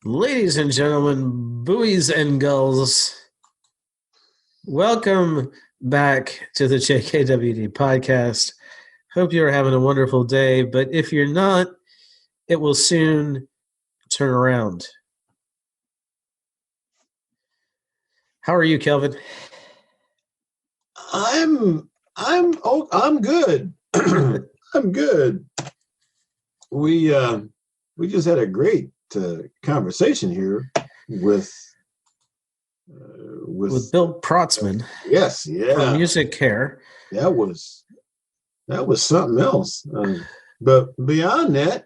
Ladies and gentlemen, buoys and gulls, welcome back to the JKWD podcast. Hope you're having a wonderful day, but if you're not, it will soon turn around. How are you, Kelvin? I'm good. I'm good. We just had a great conversation here with Bill Protzmann. Yes, yeah. For Music Care. That was something else. But beyond that,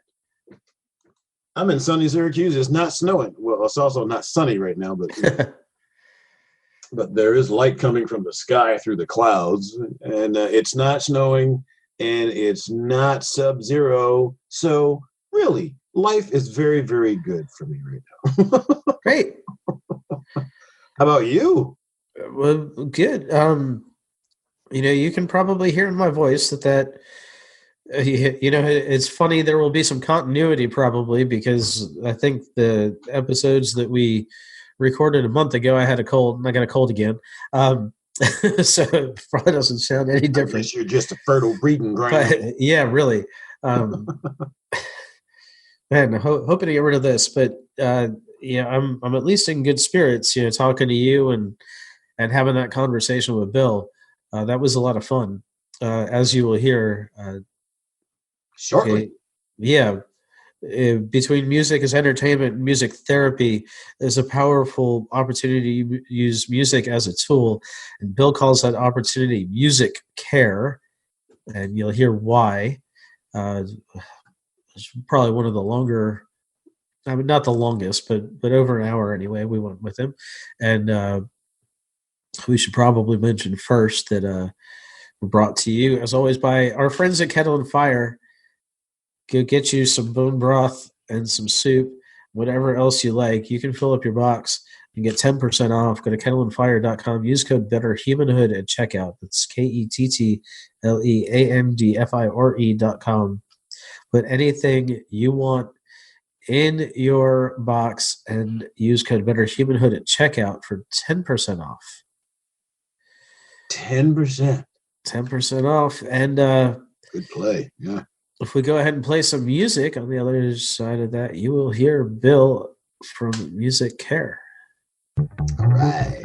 I'm in sunny Syracuse. It's not snowing. Well, it's also not sunny right now, but but there is light coming from the sky through the clouds, and it's not snowing, and it's not sub-zero. So really, life is very, very good for me right now. Great. How about you? Well, good. You can probably hear in my voice that it's funny. There will be some continuity probably because I think the episodes that we recorded a month ago, I had a cold and I got a cold again. So it probably doesn't sound any different. I guess you're just a fertile breeding ground. But, yeah, really. Man, hoping to get rid of this, but I'm at least in good spirits. Talking to you and having that conversation with Bill. That was a lot of fun, as you will hear shortly. Okay, yeah. Between music as entertainment and music therapy, there's a powerful opportunity to use music as a tool. And Bill calls that opportunity music care. And you'll hear why. It's probably one of the longer, I mean, not the longest, but over an hour anyway, we went with him. And we should probably mention first that we're brought to you, as always, by our friends at Kettle and Fire. Go get you some bone broth and some soup, whatever else you like. You can fill up your box and get 10% off. Go to kettleandfire.com. Use code BetterHumanhood at checkout. That's KETTLEANDFIRE.com. Put anything you want in your box and use code BetterHumanhood at checkout for 10% off. 10%. 10% off. And good play. Yeah. If we go ahead and play some music on the other side of that, you will hear Bill from Music Care. All right.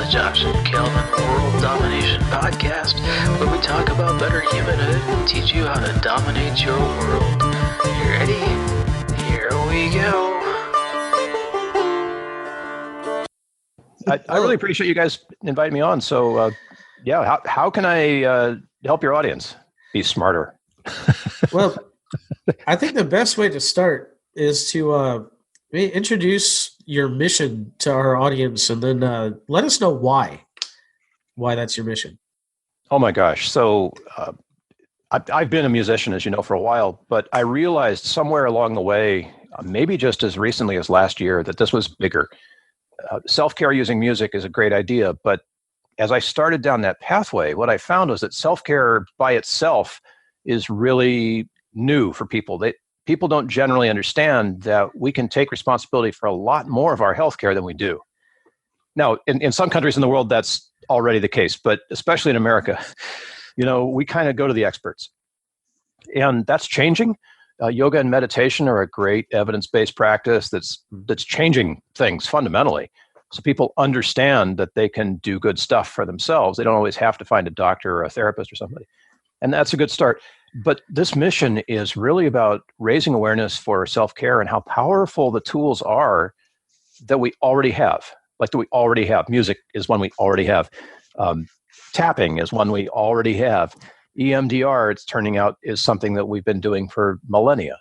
Josh and Kelvin World Domination Podcast, where we talk about better humanhood and teach you how to dominate your world. You ready? Here we go. I really appreciate you guys inviting me on. So, how can I help your audience be smarter? Well, I think the best way to start is to introduce your mission to our audience, and then let us know why that's your mission. Oh my gosh. So I've been a musician, as you know, for a while, but I realized somewhere along the way, maybe just as recently as last year, that this was bigger. Self-care using music is a great idea, but as I started down that pathway, what I found was that self-care by itself is really new for people. People don't generally understand that we can take responsibility for a lot more of our healthcare than we do. Now, in some countries in the world, that's already the case, but especially in America, we kind of go to the experts. And that's changing. Yoga and meditation are a great evidence-based practice that's changing things fundamentally. So people understand that they can do good stuff for themselves. They don't always have to find a doctor or a therapist or somebody. And that's a good start. But this mission is really about raising awareness for self-care and how powerful the tools are that we already have. Music is one we already have. Tapping is one we already have. EMDR, it's turning out, is something that we've been doing for millennia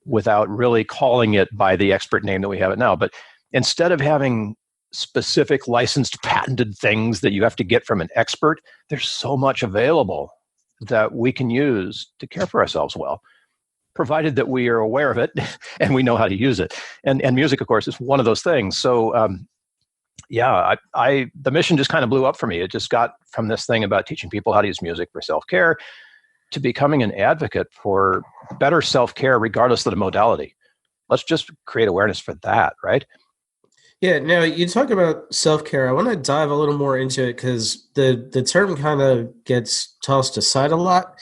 without really calling it by the expert name that we have it now. But instead of having specific licensed patented things that you have to get from an expert, there's so much available that we can use to care for ourselves well. provided that we are aware of it and we know how to use it. And music, of course, is one of those things. So, the mission just kind of blew up for me. It just got from this thing about teaching people how to use music for self-care to becoming an advocate for better self-care, regardless of the modality. Let's just create awareness for that, right? Yeah. Now you talk about self-care. I want to dive a little more into it because the term kind of gets tossed aside a lot.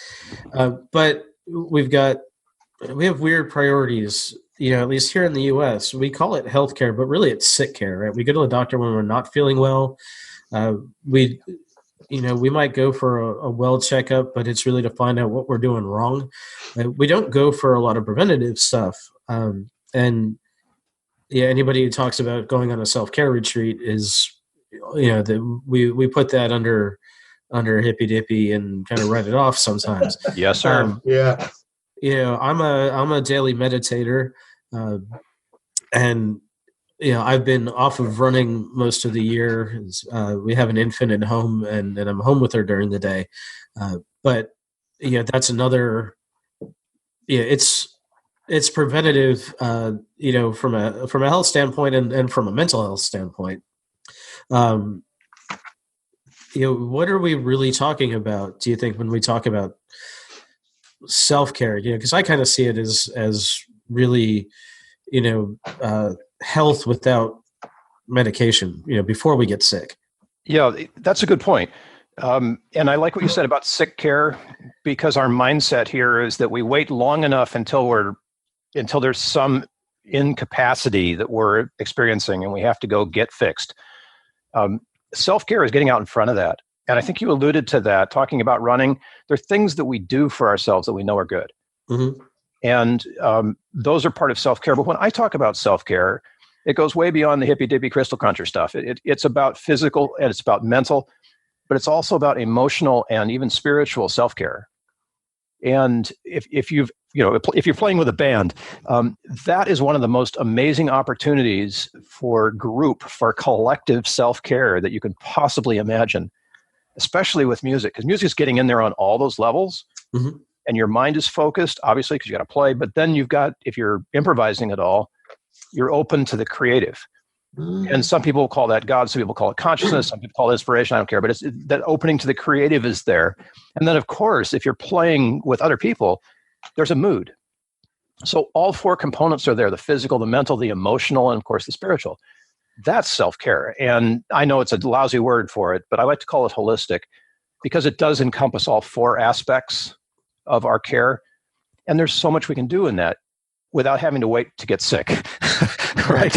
But we have weird priorities. At least here in the U.S., we call it healthcare, but really it's sick care, right? We go to the doctor when we're not feeling well. We might go for a well checkup, but it's really to find out what we're doing wrong. We don't go for a lot of preventative stuff. Anybody who talks about going on a self-care retreat is, we put that under hippy dippy and kind of write it off sometimes. Yes, sir. Yeah. I'm a daily meditator, and I've been off of running most of the year. We have an infant at home, and I'm home with her during the day. But that's another. It's preventative. From a health standpoint and from a mental health standpoint. What are we really talking about? Do you think when we talk about self-care? Because I kind of see it as really, health without medication, before we get sick. Yeah, that's a good point. And I like what you said about sick care, because our mindset here is that we wait long enough until there's some incapacity that we're experiencing and we have to go get fixed. Self-care is getting out in front of that. And I think you alluded to that, talking about running. There are things that we do for ourselves that we know are good. Mm-hmm. And those are part of self-care. But when I talk about self-care, it goes way beyond the hippy-dippy crystal cruncher stuff. It's about physical and it's about mental, but it's also about emotional and even spiritual self-care. And if you're playing with a band, that is one of the most amazing opportunities for collective self-care that you can possibly imagine, especially with music, because music is getting in there on all those levels. Mm-hmm. And your mind is focused, obviously, because you got to play. But then if you're improvising at all, you're open to the creative. Mm. And some people call that God, some people call it consciousness, some people call it inspiration. I don't care. But that opening to the creative is there. And then, of course, if you're playing with other people, there's a mood. So all four components are there: the physical, the mental, the emotional, and of course, the spiritual. That's self-care. And I know it's a lousy word for it, but I like to call it holistic because it does encompass all four aspects of our care. And there's so much we can do in that without having to wait to get sick, right?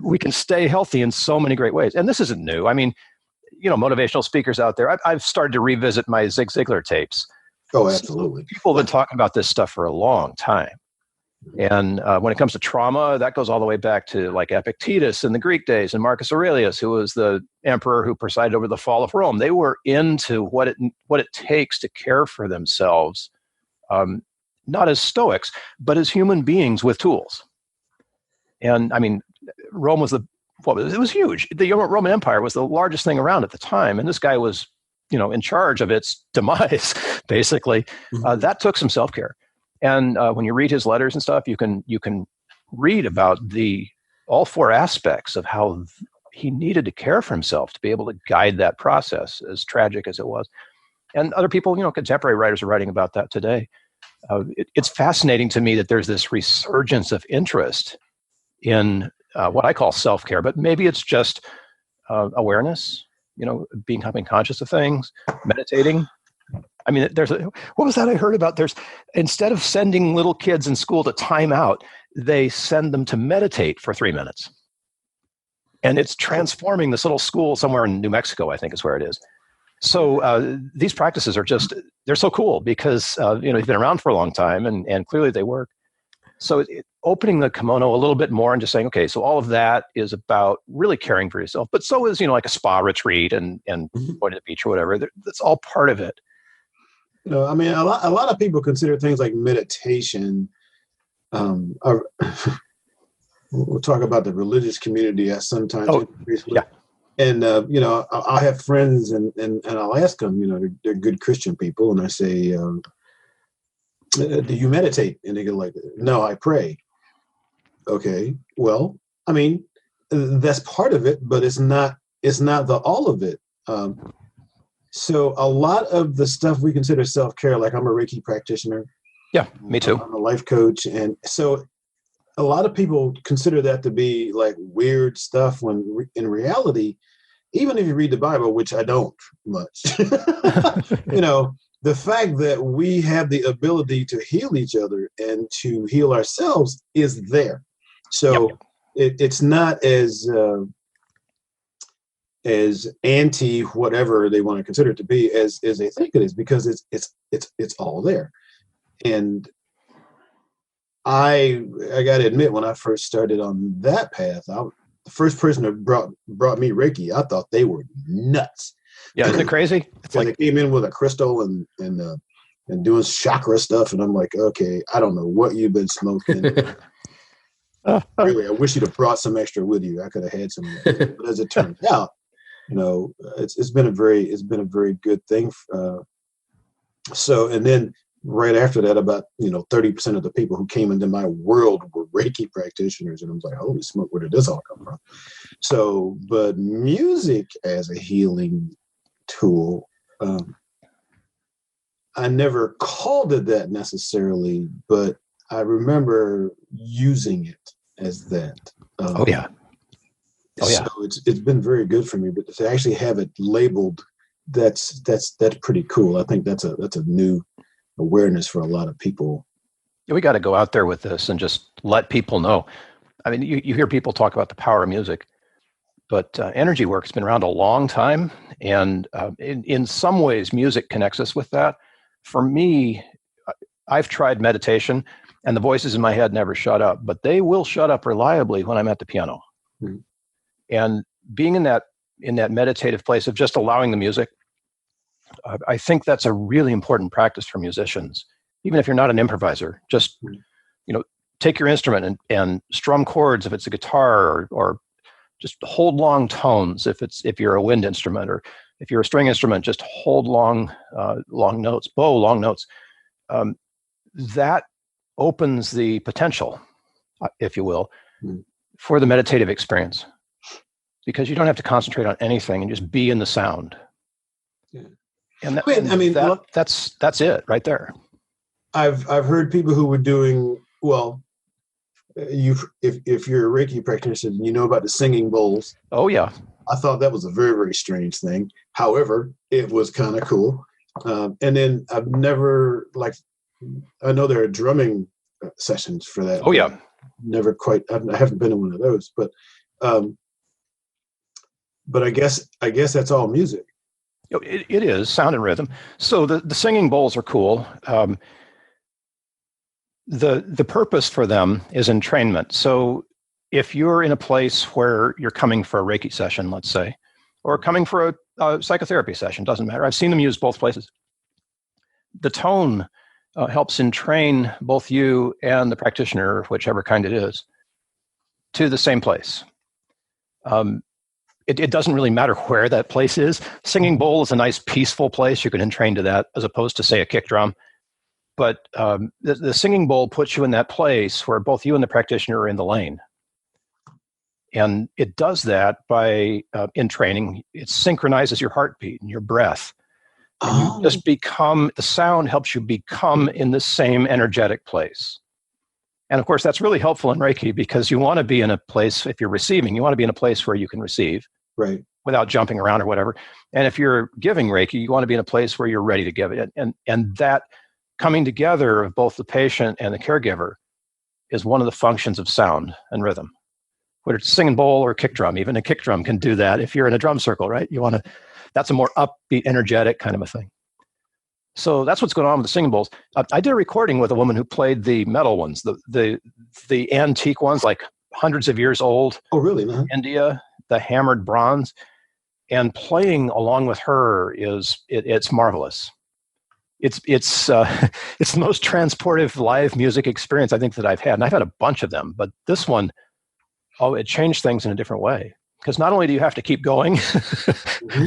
We can stay healthy in so many great ways. And this isn't new. I mean, motivational speakers out there, I've started to revisit my Zig Ziglar tapes. Oh, absolutely. People have been talking about this stuff for a long time. And when it comes to trauma, that goes all the way back to like Epictetus in the Greek days and Marcus Aurelius, who was the emperor who presided over the fall of Rome. They were into what it takes to care for themselves, not as Stoics, but as human beings with tools. And I mean, Rome was it was huge. The Roman Empire was the largest thing around at the time, and this guy was, in charge of its demise, basically. Mm-hmm. That took some self-care. And when you read his letters and stuff, you can read about all four aspects of how he needed to care for himself to be able to guide that process, as tragic as it was. And other people, contemporary writers are writing about that today. It's fascinating to me that there's this resurgence of interest in what I call self-care, but maybe it's just awareness, becoming conscious of things, meditating. I mean, what was that I heard about? Instead of sending little kids in school to time out, they send them to meditate for 3 minutes. And it's transforming this little school somewhere in New Mexico, I think is where it is. So these practices they're so cool because, they've been around for a long time and clearly they work. So opening the kimono a little bit more and just saying, okay, so all of that is about really caring for yourself. But so is, like a spa retreat and Mm-hmm. going to the beach or whatever. That's all part of it. I mean, a lot of people consider things like meditation. We'll talk about the religious community as sometimes. Yeah. And, I have friends and I'll ask them, they're good Christian people. And I say, Do you meditate? And they go like, no, I pray. Okay, well, I mean, that's part of it, but it's not the all of it. So a lot of the stuff we consider self-care, like I'm a Reiki practitioner. Yeah, me too. I'm a life coach. And so a lot of people consider that to be like weird stuff when in reality, even if you read the Bible, which I don't much, the fact that we have the ability to heal each other and to heal ourselves is there. So it's not as anti whatever they want to consider it to be as they think it is, because it's all there. And I got to admit, when I first started on that path, the first person that brought me Reiki, I thought they were nuts. Yeah, isn't it crazy? It's like they came in with a crystal and doing chakra stuff, and I'm like, okay, I don't know what you've been smoking. Really, I wish you'd have brought some extra with you. I could have had some. But as it turns out, it's been a very good thing. So, and then right after that, about 30% of the people who came into my world were Reiki practitioners, and I was like, holy smoke, where did this all come from? So, but music as a healing tool, I never called it that necessarily, but I remember using it as that. Oh yeah. So it's been very good for me, but to actually have it labeled, that's pretty cool. I think that's a new awareness for a lot of people. Yeah, we got to go out there with this and just let people know. I mean, you hear people talk about the power of music, but energy work's been around a long time, and in some ways, music connects us with that. For me, I've tried meditation, and the voices in my head never shut up, but they will shut up reliably when I'm at the piano. Mm-hmm. And being in that meditative place of just allowing the music, I think that's a really important practice for musicians. Even if you're not an improviser, just take your instrument and strum chords if it's a guitar, or just hold long tones if you're a wind instrument, or if you're a string instrument, just hold long notes, bow long notes. That opens the potential, if you will, for the meditative experience, because you don't have to concentrate on anything and just be in the sound. Yeah. And that's it right there. I've heard people who were doing well. If you're a Reiki practitioner, you know about the singing bowls. Oh yeah. I thought that was a very, very strange thing. However, it was kind of cool. And then I've never I know there are drumming sessions for that. Oh yeah. Never quite. I haven't been in one of those, but I guess that's all music. It is sound and rhythm. So the singing bowls are cool. The purpose for them is entrainment. So if you're in a place where you're coming for a Reiki session, let's say, or coming for a psychotherapy session, doesn't matter. I've seen them used both places. The tone helps entrain both you and the practitioner, whichever kind it is, to the same place. It doesn't really matter where that place is. Singing bowl is a nice, peaceful place. You can entrain to that, as opposed to, say, a kick drum. But the singing bowl puts you in that place where both you and the practitioner are in the lane. And it does that by, in training, it synchronizes your heartbeat and your breath. And you just the sound helps you become in the same energetic place. And of course, that's really helpful in Reiki, because you want to be in a place, if you're receiving, you want to be in a place where you can receive, right, without jumping around or whatever. And if you're giving Reiki, you want to be in a place where you're ready to give it. And that coming together of both the patient and the caregiver is one of the functions of sound and rhythm. Whether it's singing bowl or kick drum, even a kick drum can do that. If you're in a drum circle, right? That's a more upbeat, energetic kind of a thing. So that's what's going on with the singing bowls. I did a recording with a woman who played the metal ones, the antique ones, like hundreds of years old. Oh, really? Uh-huh. India, the hammered bronze, and playing along with her it's marvelous. It's the most transportive live music experience I think that I've had, and I've had a bunch of them, but this one, it changed things in a different way. Because not only do you have to keep going,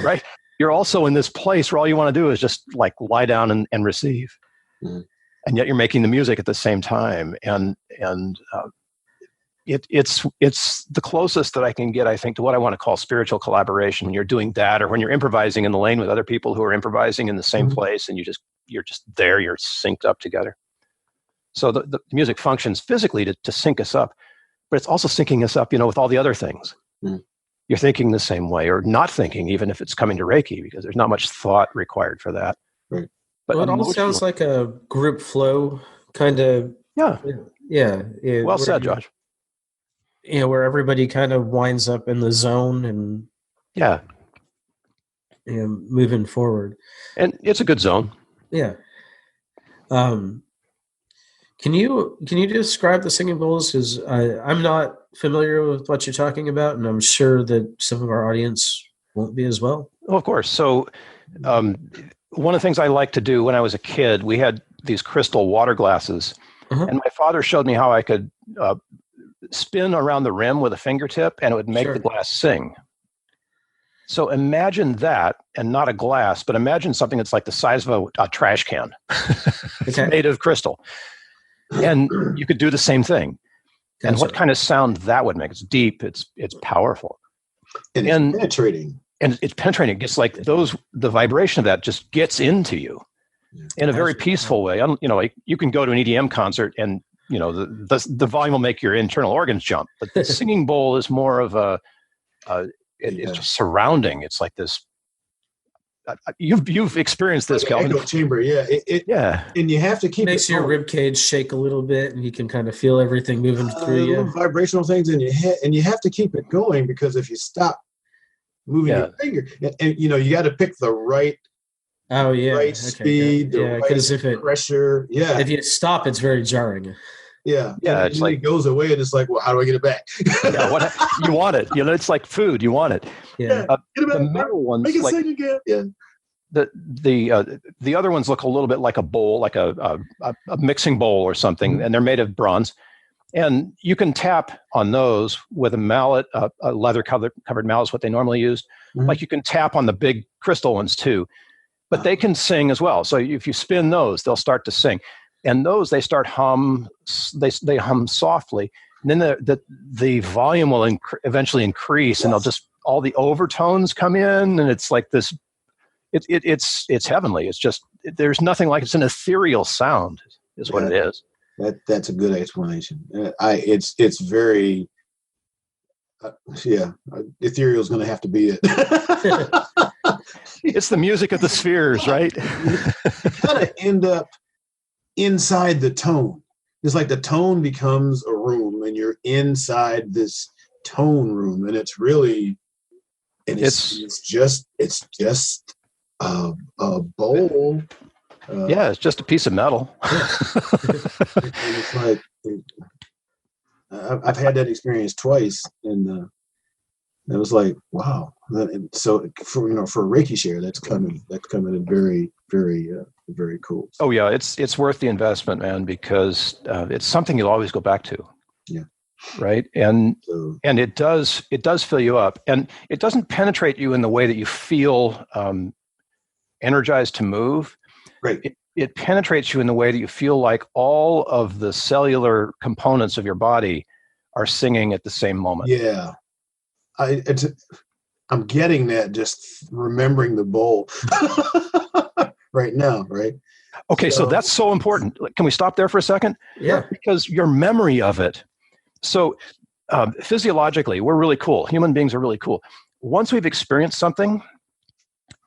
right? You're also in this place where all you want to do is just lie down and receive. Mm-hmm. and yet you're making the music at the same time. And it's the closest that I can get, I think, to what I want to call spiritual collaboration. When you're doing that, or when you're improvising in the lane with other people who are improvising in the same place, and you're just there, you're synced up together. So the music functions physically to sync us up, but it's also syncing us up, with all the other things. You're thinking the same way, or not thinking, even if it's coming to Reiki, because there's not much thought required for that. Right. But it all sounds like a group flow kind of. Yeah. Well said, Josh. Where everybody kind of winds up in the zone and moving forward. And it's a good zone. Yeah. Can you describe the singing bowls? Because I'm not familiar with what you're talking about, and I'm sure that some of our audience won't be as well. Oh, of course. So one of the things I liked to do when I was a kid, we had these crystal water glasses, and my father showed me how I could spin around the rim with a fingertip, and it would make the glass sing. So imagine that, and not a glass, but imagine something that's like the size of a trash can. It's made of crystal. And you could do the same thing. Gotcha. And what kind of sound that would make? It's deep, it's powerful. And it's penetrating. And it's penetrating. It's like the vibration of that just gets into you in a very peaceful way. Like you can go to an EDM concert and the volume will make your internal organs jump. But the singing bowl is more of it's just surrounding. It's like this. You've experienced this, Kelvin. Echo chamber, and you have to keep makes your rib cage shake a little bit, and you can kind of feel everything moving through you. Vibrational things in your head, and you have to keep it going, because if you stop moving your finger, and you got to pick the right. Oh yeah, right speed, because if it pressure, if you stop, it's very jarring. Yeah, it's like it goes away, and it's like, well, how do I get it back? You want it. It's like food. You want it. Yeah, the metal ones, make it sing again. Yeah. The other ones look a little bit like a bowl, like a mixing bowl or something, and they're made of bronze. And you can tap on those with a mallet, a leather covered mallet is what they normally use. Like you can tap on the big crystal ones too, but they can sing as well. So if you spin those, they'll start to sing. And those, they start hum. They hum softly. And then the volume will eventually increase, and they'll just all the overtones come in, and it's like this. It's heavenly. It's just there's nothing like it's an ethereal sound, is what it is. That's a good explanation. It's very ethereal is going to have to be it. It's the music of the spheres, right? You kind of end up inside the tone. It's like the tone becomes a room, and you're inside this tone room, and it's really, and it's just a bowl. It's just a piece of metal. And it's like I've had that experience twice, and it was like, wow. And so for a Reiki share, that's coming in very, very, very cool. Oh yeah, it's worth the investment, man, because it's something you'll always go back to. Yeah. Right. And it does fill you up, and it doesn't penetrate you in the way that you feel energized to move. Right. It penetrates you in the way that you feel like all of the cellular components of your body are singing at the same moment. Yeah. I'm getting that just remembering the bowl right now, right? Okay, so that's so important. Can we stop there for a second? Yeah. Because your memory of it. So physiologically, we're really cool. Human beings are really cool. Once we've experienced something,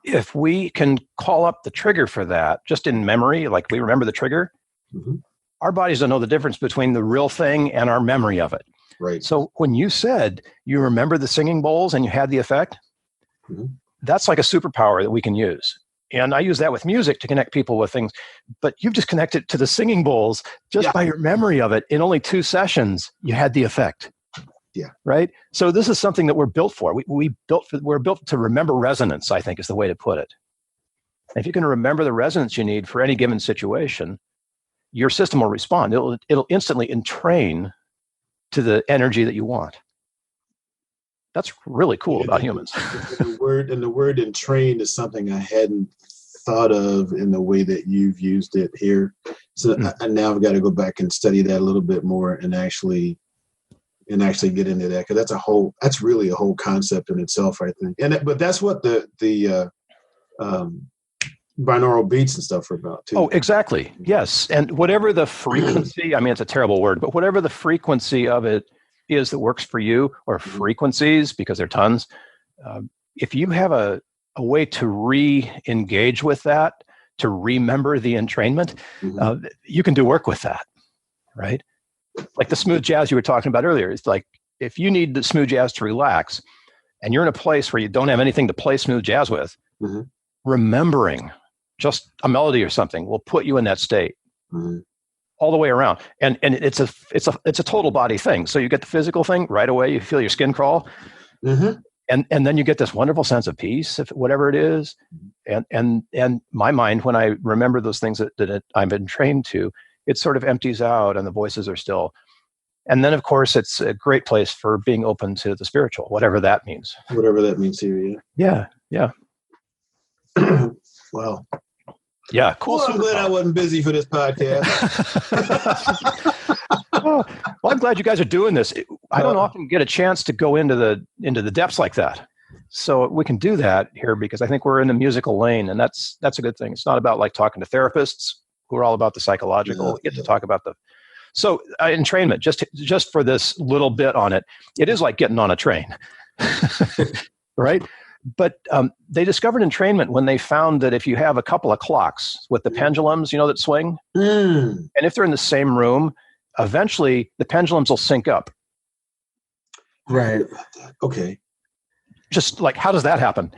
if we can call up the trigger for that, just in memory, like we remember the trigger, our bodies don't know the difference between the real thing and our memory of it. Right. So when you said you remember the singing bowls and you had the effect, that's like a superpower that we can use. And I use that with music to connect people with things. But you've just connected to the singing bowls just by your memory of it. In only 2 sessions, you had the effect. Yeah. Right. So this is something that we're built for. We're built to remember resonance, I think is the way to put it. And if you can remember the resonance you need for any given situation, your system will respond. It'll instantly entrain to the energy that you want. That's really cool about humans. The word entrain is something I hadn't thought of in the way that you've used it here. So I now I've got to go back and study that a little bit more and actually get into that, because that's really a whole concept in itself, I think. But that's what the binaural beats and stuff are about too. Oh, exactly. Yes. And whatever the frequency, I mean, it's a terrible word, but whatever the frequency of it is that works for you, or frequencies, because there are tons, if you have a way to re-engage with that, to remember the entrainment, you can do work with that, right? Like the smooth jazz you were talking about earlier. It's like, if you need the smooth jazz to relax and you're in a place where you don't have anything to play smooth jazz with, remembering just a melody or something will put you in that state all the way around. And it's a total body thing. So you get the physical thing right away. You feel your skin crawl. And then you get this wonderful sense of peace, if whatever it is. And my mind, when I remember those things that I've been trained to, it sort of empties out and the voices are still. And then, of course, it's a great place for being open to the spiritual, whatever that means. Whatever that means to you, yeah. Wow. Yeah, cool. Well, I'm glad I wasn't busy for this podcast. Well, I'm glad you guys are doing this. I don't often get a chance to go into the depths like that. So we can do that here because I think we're in the musical lane, and that's a good thing. It's not about like talking to therapists who are all about the psychological. We get to talk about so entrainment, just for this little bit on it, it is like getting on a train, right? But they discovered entrainment when they found that if you have a couple of clocks with the pendulums, that swing, and if they're in the same room, eventually the pendulums will sync up. Right. Okay. Just like, how does that happen?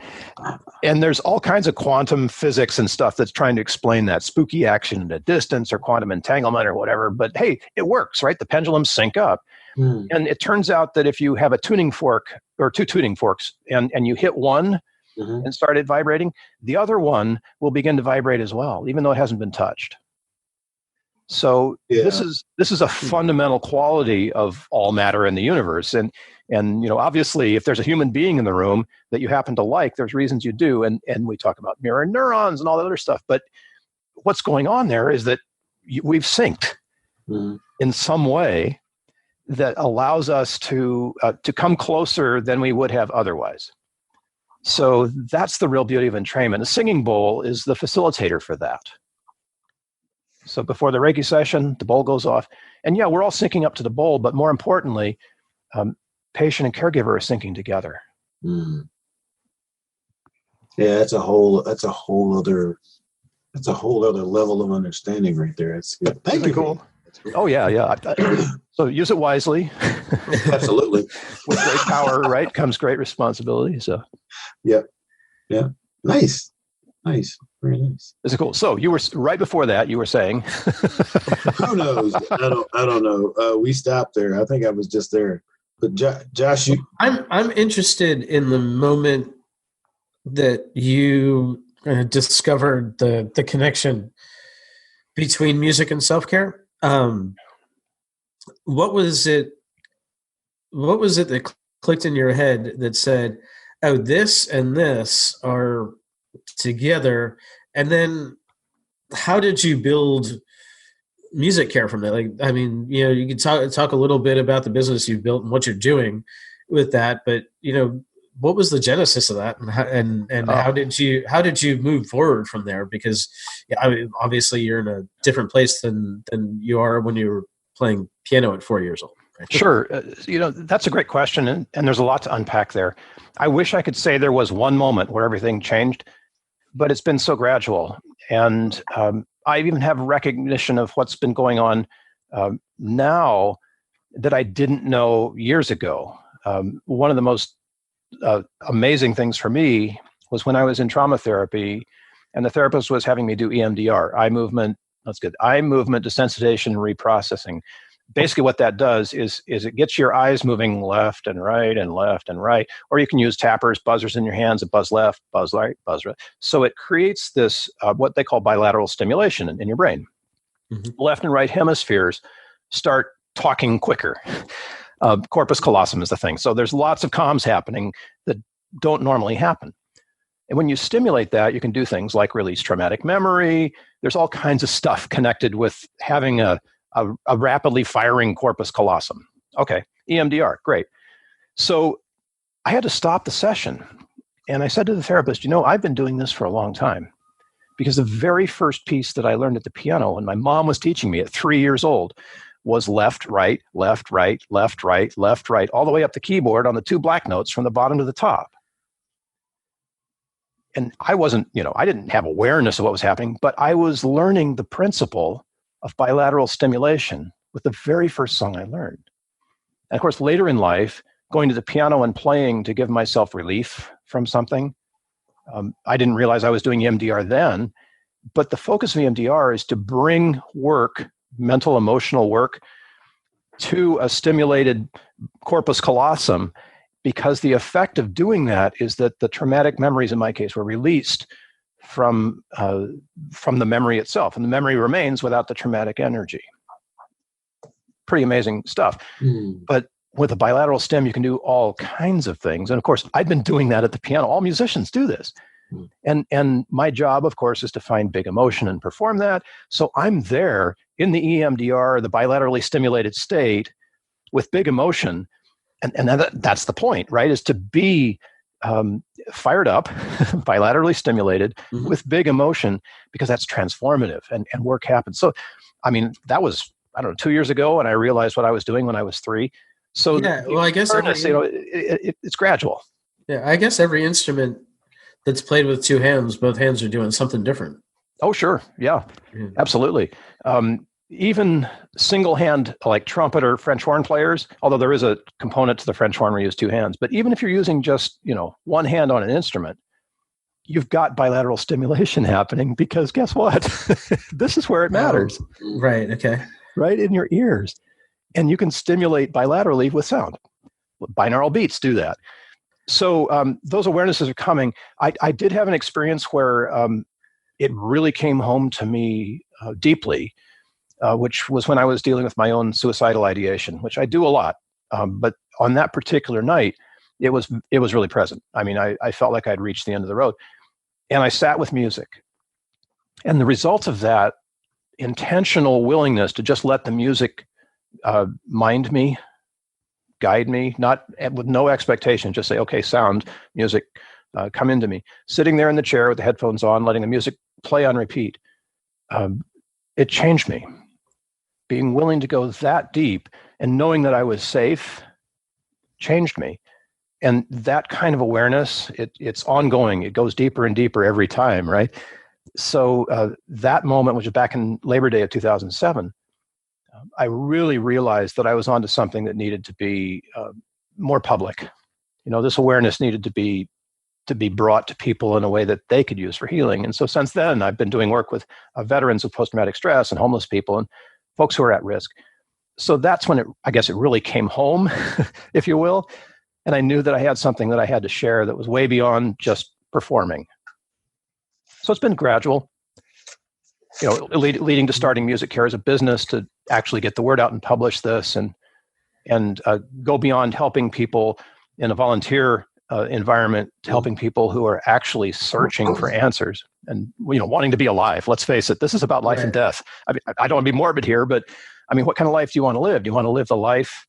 And there's all kinds of quantum physics and stuff that's trying to explain that, spooky action at a distance or quantum entanglement or whatever. But hey, it works, right? The pendulums sync up. And it turns out that if you have a tuning fork or two tuning forks and you hit one and start it vibrating, the other one will begin to vibrate as well, even though it hasn't been touched. So this is a fundamental quality of all matter in the universe. And obviously, if there's a human being in the room that you happen to like, there's reasons you do. And we talk about mirror neurons and all that other stuff. But what's going on there is that we've synced in some way that allows us to come closer than we would have otherwise. So that's the real beauty of entrainment. A singing bowl is the facilitator for that. So before the Reiki session, the bowl goes off. And we're all syncing up to the bowl, but more importantly, patient and caregiver are syncing together. Yeah, that's a whole other level of understanding right there. It's good. Thank you. Cool. Oh yeah. So use it wisely. Absolutely. With great power, right, comes great responsibility. So. Yeah. Nice. Very nice. This is cool. So you were right before that. You were saying. Who knows? I don't know. We stopped there. I think I was just there. But Josh, I'm interested in the moment that you discovered the connection between music and self-care. What was it that clicked in your head that said, oh, this and this are together? And then how did you build music care from that? Like, I mean, you can talk a little bit about the business you've built and what you're doing with that, but what was the genesis of that, and how did you move forward from there? Because obviously you're in a different place than you are when you were playing piano at 4 years old. Right? Sure. That's a great question. And there's a lot to unpack there. I wish I could say there was one moment where everything changed, but it's been so gradual. And I even have recognition of what's been going on now that I didn't know years ago. One of the most amazing things for me was when I was in trauma therapy and the therapist was having me do EMDR, eye movement desensitization and reprocessing. Basically what that does is it gets your eyes moving left and right and left and right, or you can use tappers, buzzers in your hands that buzz left, buzz right, buzz right. So it creates this, what they call bilateral stimulation in your brain. Left and right hemispheres start talking quicker. Corpus callosum is the thing. So there's lots of comms happening that don't normally happen. And when you stimulate that, you can do things like release traumatic memory. There's all kinds of stuff connected with having a rapidly firing corpus callosum. Okay, EMDR, great. So I had to stop the session. And I said to the therapist, I've been doing this for a long time. Because the very first piece that I learned at the piano, and my mom was teaching me at 3 years old, was left, right, left, right, left, right, left, right, all the way up the keyboard on the 2 black notes from the bottom to the top. And I wasn't, I didn't have awareness of what was happening, but I was learning the principle of bilateral stimulation with the very first song I learned. And of course, later in life, going to the piano and playing to give myself relief from something, I didn't realize I was doing EMDR then, but the focus of EMDR is to bring work, mental, emotional work, to a stimulated corpus callosum, because the effect of doing that is that the traumatic memories, in my case, were released from the memory itself, and the memory remains without the traumatic energy. Pretty amazing stuff. But with a bilateral stim, you can do all kinds of things. And of course, I've been doing that at the piano. All musicians do this. And my job, of course, is to find big emotion and perform that. So I'm there in the EMDR, the bilaterally stimulated state with big emotion. And that's the point, right? Is to be fired up, bilaterally stimulated with big emotion, because that's transformative and work happens. So, that was, 2 years ago, and I realized what I was doing when I was 3. So yeah, well, I guess it's gradual. Yeah, I guess every instrument that's played with 2 hands, both hands are doing something different. Oh, sure. Yeah, absolutely. Even single hand, like trumpet or French horn players, although there is a component to the French horn where you use 2 hands, but even if you're using just, 1 hand on an instrument, you've got bilateral stimulation happening, because guess what? This is where it matters. Right. Okay. Right in your ears. And you can stimulate bilaterally with sound. Binaural beats do that. So those awarenesses are coming. I did have an experience where it really came home to me deeply, which was when I was dealing with my own suicidal ideation, which I do a lot. But on that particular night, it was really present. I felt like I'd reached the end of the road. And I sat with music. And the result of that intentional willingness to just let the music mind me, guide me, not with no expectation, just say, okay, sound, music, come into me. Sitting there in the chair with the headphones on, letting the music play on repeat, it changed me. Being willing to go that deep and knowing that I was safe changed me. And that kind of awareness, it's ongoing. It goes deeper and deeper every time, right? So that moment, which was back in Labor Day of 2007, I really realized that I was onto something that needed to be more public. This awareness needed to be brought to people in a way that they could use for healing. And so since then, I've been doing work with veterans of post-traumatic stress and homeless people and folks who are at risk. So that's when I guess it really came home, if you will. And I knew that I had something that I had to share that was way beyond just performing. So it's been gradual, leading to starting Music Care as a business to actually get the word out and publish this, and go beyond helping people in a volunteer environment to helping people who are actually searching for answers and wanting to be alive. Let's face it, this is about life and death. I don't want to be morbid here, but what kind of life do you want to live? Do you want to live the life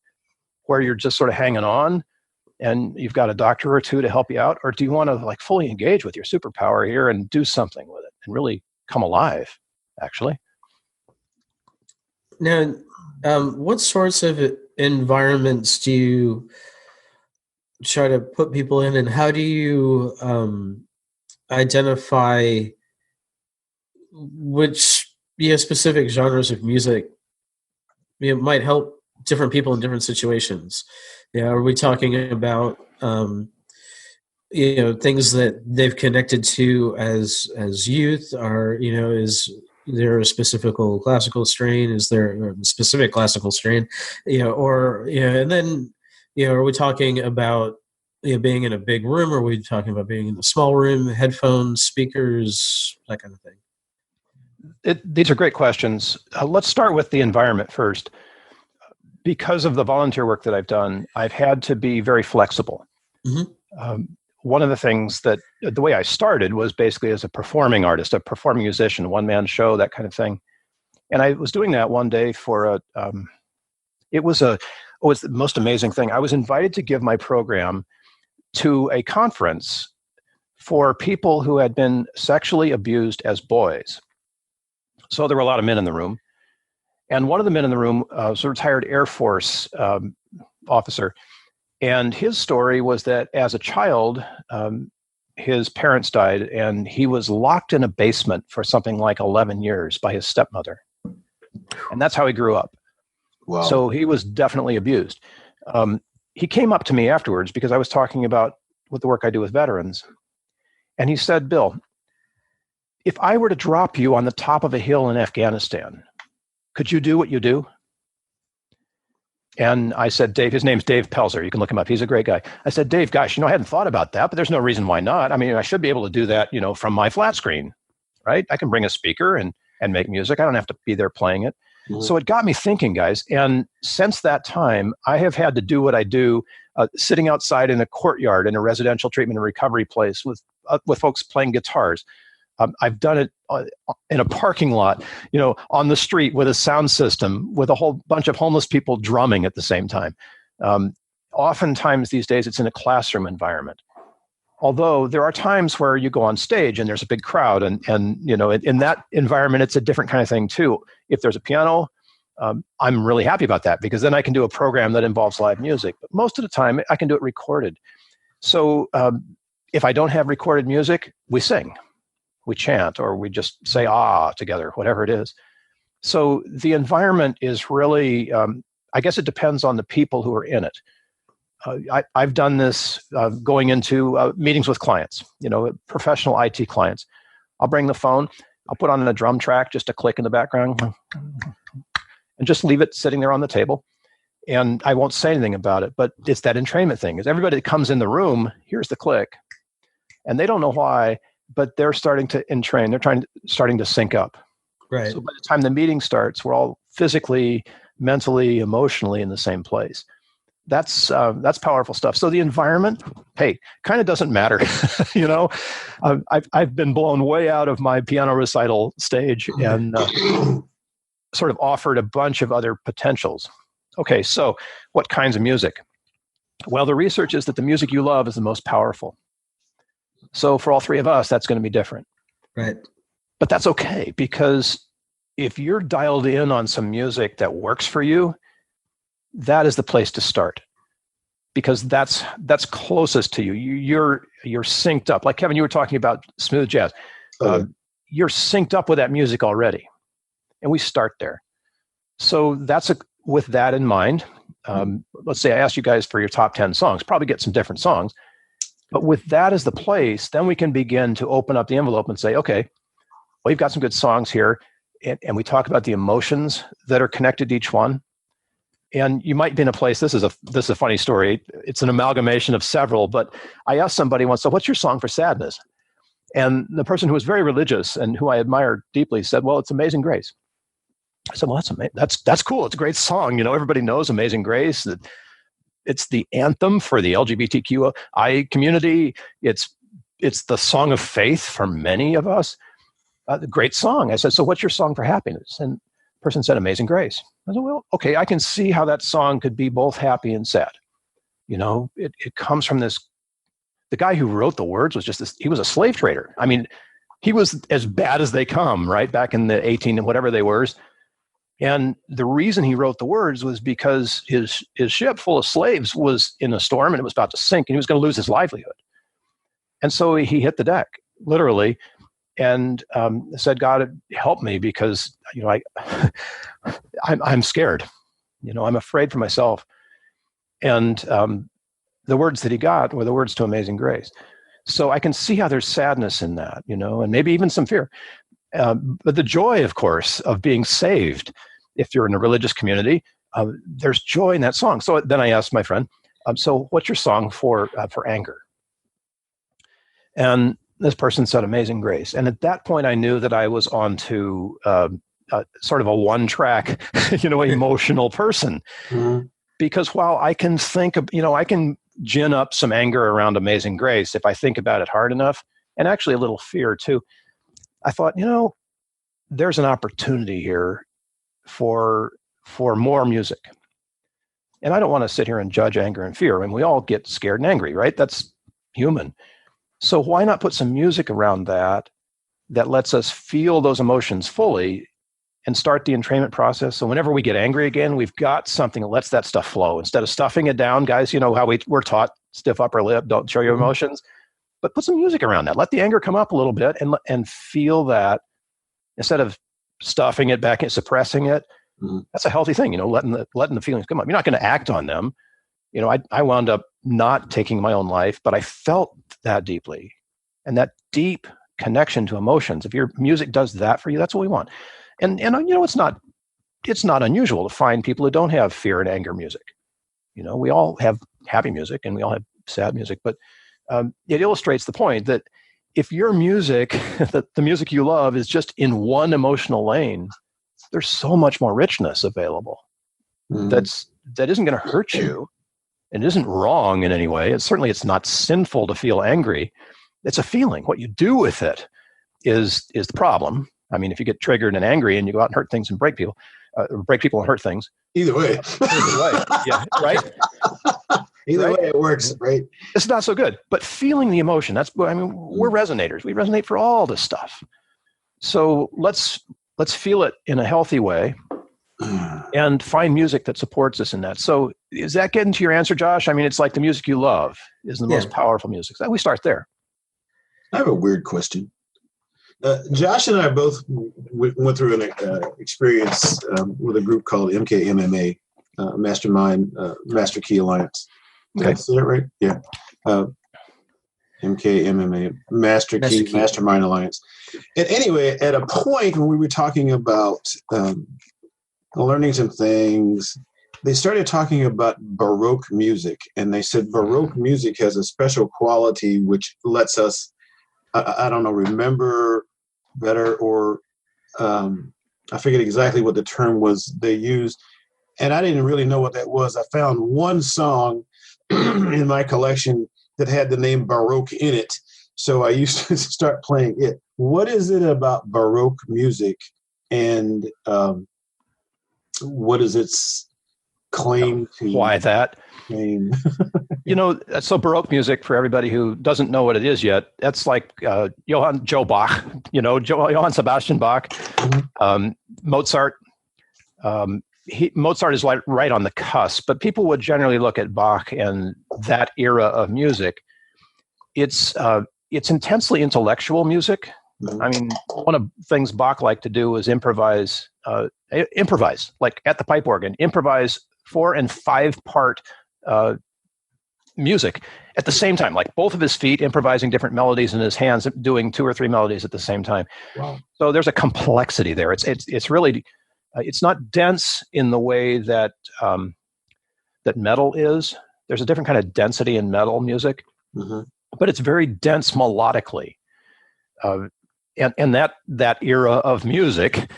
where you're just sort of hanging on and you've got a doctor or 2 to help you out, or do you want to fully engage with your superpower here and do something with it and really come alive, actually? Now, what sorts of environments do you try to put people in, and how do you identify which specific genres of music might help different people in different situations? Are we talking about things that they've connected to as youth? Or is there a specific classical strain? Is there a specific classical strain? And then are we talking about being in a big room, or are we talking about being in a small room, headphones, speakers, that kind of thing? These are great questions. Let's start with the environment first. Because of the volunteer work that I've done, I've had to be very flexible. one of the things that the way I started was basically as a performing artist, a performing musician, one-man show, that kind of thing. And I was doing that one day for it was the most amazing thing. I was invited to give my program to a conference for people who had been sexually abused as boys. So there were a lot of men in the room. And one of the men in the room was a retired Air Force officer. And his story was that as a child, his parents died, and he was locked in a basement for something like 11 years by his stepmother. And that's how he grew up. Wow. So he was definitely abused. He came up to me afterwards because I was talking about what the work I do with veterans. And he said, Bill, if I were to drop you on the top of a hill in Afghanistan, could you do what you do? And I said, Dave, his name's Dave Pelzer. You can look him up. He's a great guy. I said, Dave, gosh, I hadn't thought about that, but there's no reason why not. I mean, I should be able to do that, from my flat screen, right? I can bring a speaker and make music. I don't have to be there playing it. Mm-hmm. So it got me thinking, guys. And since that time, I have had to do what I do, sitting outside in a courtyard in a residential treatment and recovery place with folks playing guitars. I've done it in a parking lot, on the street with a sound system with a whole bunch of homeless people drumming at the same time. Oftentimes these days it's in a classroom environment. Although there are times where you go on stage and there's a big crowd and in that environment, it's a different kind of thing too. If there's a piano, I'm really happy about that because then I can do a program that involves live music. But most of the time I can do it recorded. So if I don't have recorded music, we sing. We chant, or we just say "ah" together, whatever it is. So the environment is really, I guess it depends on the people who are in it. I've done this going into meetings with clients, professional IT clients. I'll bring the phone, I'll put on a drum track, just a click in the background, and just leave it sitting there on the table. And I won't say anything about it, but it's that entrainment thing. Is everybody that comes in the room hears the click, and they don't know why, but they're starting to entrain. They're starting to sync up. Right. So by the time the meeting starts, we're all physically, mentally, emotionally in the same place. That's powerful stuff. So the environment, hey, kind of doesn't matter. I've been blown way out of my piano recital stage and sort of offered a bunch of other potentials. Okay, so what kinds of music? Well, the research is that the music you love is the most powerful. So for all three of us, that's going to be different. Right. But that's okay, because if you're dialed in on some music that works for you, that is the place to start, because that's closest to you. You're synced up. Like Kevin, you were talking about smooth jazz. You're synced up with that music already, and we start there. So with that in mind, let's say I asked you guys for your top 10 songs. Probably get some different songs. But with that as the place, then we can begin to open up the envelope and say, okay, well, you've got some good songs here. And we talk about the emotions that are connected to each one. And you might be in a place, this is a funny story. It's an amalgamation of several, but I asked somebody once, so what's your song for sadness? And the person who was very religious and who I admire deeply said, well, it's Amazing Grace. I said, well, that's cool. It's a great song. Everybody knows Amazing Grace. It's the anthem for the LGBTQI community. It's the song of faith for many of us. The great song. I said, so what's your song for happiness? And the person said, Amazing Grace. I said, well, okay, I can see how that song could be both happy and sad. It comes from this. The guy who wrote the words was he was a slave trader. I mean, he was as bad as they come, right? Back in the 18 and whatever they were. And the reason he wrote the words was because his ship full of slaves was in a storm and it was about to sink and he was going to lose his livelihood. And so he hit the deck, literally, and said, God, help me, because I'm scared. I'm afraid for myself. And the words that he got were the words to Amazing Grace. So I can see how there's sadness in that, and maybe even some fear. But the joy, of course, of being saved, if you're in a religious community, there's joy in that song. So then I asked my friend, so what's your song for anger? And this person said Amazing Grace. And at that point, I knew that I was on to sort of a one-track, emotional person. Mm-hmm. Because while I can think of, I can gin up some anger around Amazing Grace if I think about it hard enough, and actually a little fear too. I thought, there's an opportunity here for more music. And I don't want to sit here and judge anger and fear. I mean, we all get scared and angry, right? That's human. So why not put some music around that lets us feel those emotions fully and start the entrainment process? So whenever we get angry again, we've got something that lets that stuff flow. Instead of stuffing it down, guys, you know how we're taught, stiff upper lip, don't show your emotions. But put some music around that. Let the anger come up a little bit and feel that instead of stuffing it back and suppressing it. That's a healthy thing, letting the feelings come up. You're not going to act on them. I wound up not taking my own life, but I felt that deeply. And that deep connection to emotions, if your music does that for you, that's what we want. And it's not unusual to find people who don't have fear and anger music. We all have happy music and we all have sad music, but it illustrates the point that if your music, the music you love, is just in one emotional lane, there's so much more richness available that isn't going to hurt you and isn't wrong in any way. It's not sinful to feel angry. It's a feeling. What you do with it is the problem. I mean, if you get triggered and angry and you go out and hurt things and break people and hurt things. Either way. Yeah, right? Either way, it works, right? It's not so good. But feeling the emotion, we're resonators. We resonate for all this stuff. So let's feel it in a healthy way and find music that supports us in that. So is that getting to your answer, Josh? I mean, it's like the music you love is the most powerful music. So we start there. I have a weird question. Josh and I both went through an experience with a group called MKMMA, Mastermind, Master Key Alliance. Did I say that right? Yeah. MKMMA, Master Key Mastermind Alliance. And anyway, at a point when we were talking about learning some things, they started talking about Baroque music. And they said Baroque music has a special quality which lets us, I don't know, remember better, or I forget exactly what the term was they used. And I didn't really know what that was. I found one song in my collection that had the name Baroque in it. So I used to start playing it. What is it about Baroque music, and what is its claim to? Why that? Claim? So Baroque music, for everybody who doesn't know what it is yet, that's like Johann Sebastian Bach, Mozart. Mozart is right on the cusp, but people would generally look at Bach and that era of music. It's intensely intellectual music. I mean, one of the things Bach liked to do was improvise, like at the pipe organ, improvise 4 and 5 part music at the same time, like both of his feet improvising different melodies and his hands doing 2 or 3 melodies at the same time. Wow. So there's a complexity there. It's really, it's not dense in the way that that metal is. There's a different kind of density in metal music, but it's very dense melodically. And that era of music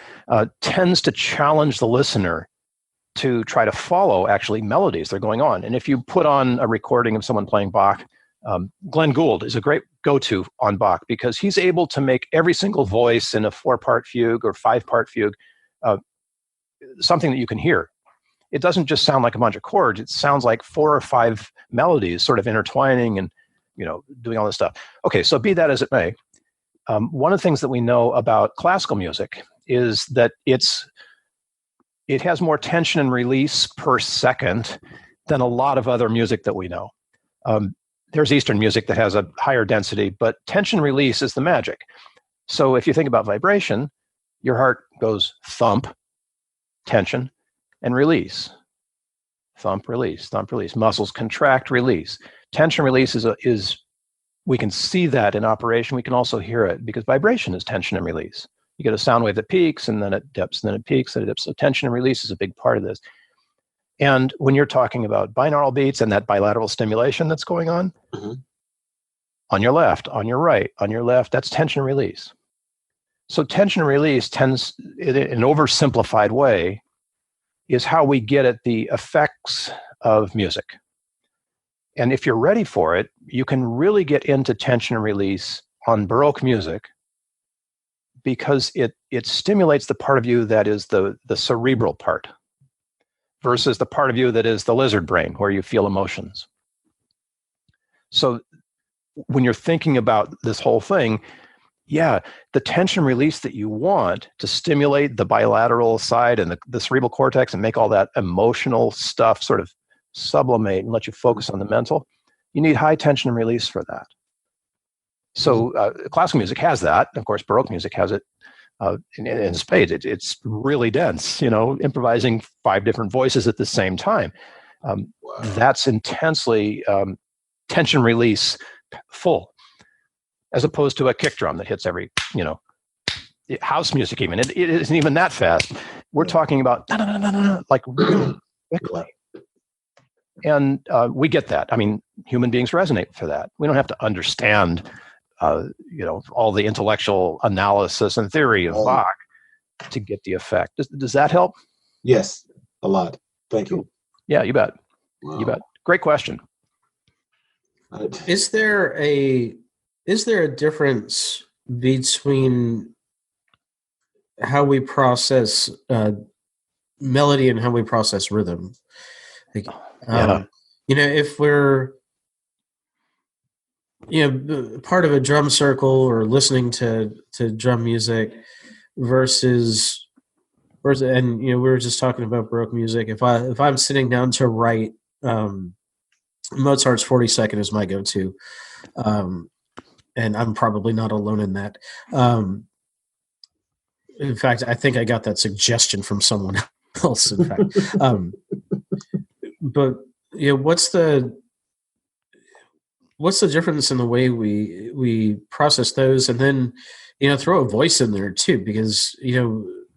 tends to challenge the listener to try to follow actually melodies that are going on. And if you put on a recording of someone playing Bach, Glenn Gould is a great go-to on Bach because he's able to make every single voice in a 4-part fugue or 5-part fugue something that you can hear. It doesn't just sound like a bunch of chords. It sounds like 4 or 5 melodies sort of intertwining and, doing all this stuff. Okay, so be that as it may, one of the things that we know about classical music is that it has more tension and release per second than a lot of other music that we know. There's Eastern music that has a higher density, but tension release is the magic. So if you think about vibration, your heart goes thump, tension, and release. Thump, release, thump, release. Muscles contract, release. Tension release is we can see that in operation. We can also hear it because vibration is tension and release. You get a sound wave that peaks and then it dips, and then it peaks and it dips. So tension and release is a big part of this. And when you're talking about binaural beats and that bilateral stimulation that's going on, on your left, on your right, on your left, that's tension and release. So tension and release tends, in an oversimplified way, is how we get at the effects of music. And if you're ready for it, you can really get into tension and release on Baroque music because it stimulates the part of you that is the cerebral part versus the part of you that is the lizard brain where you feel emotions. So when you're thinking about this whole thing, yeah, the tension release that you want to stimulate the bilateral side and the cerebral cortex and make all that emotional stuff sort of sublimate and let you focus on the mental, you need high tension and release for that. So classical music has that. Of course, Baroque music has it in spades. It's really dense, improvising 5 different voices at the same time. That's intensely tension release full, as opposed to a kick drum that hits every, house music even. It isn't even that fast. We're talking about like really quickly. And we get that. I mean, human beings resonate for that. We don't have to understand, all the intellectual analysis and theory of Bach to get the effect. Does that help? Yes, a lot. Thank you. Yeah, you bet. Wow. You bet. Great question. Is there a difference between how we process melody and how we process rhythm? Like, if we're part of a drum circle or listening to drum music versus and we were just talking about Baroque music. If I'm sitting down to write, Mozart's 42nd is my go-to, and I'm probably not alone in that. In fact, I think I got that suggestion from someone else. In fact, but what's the difference in the way we process those, and then throw a voice in there too, because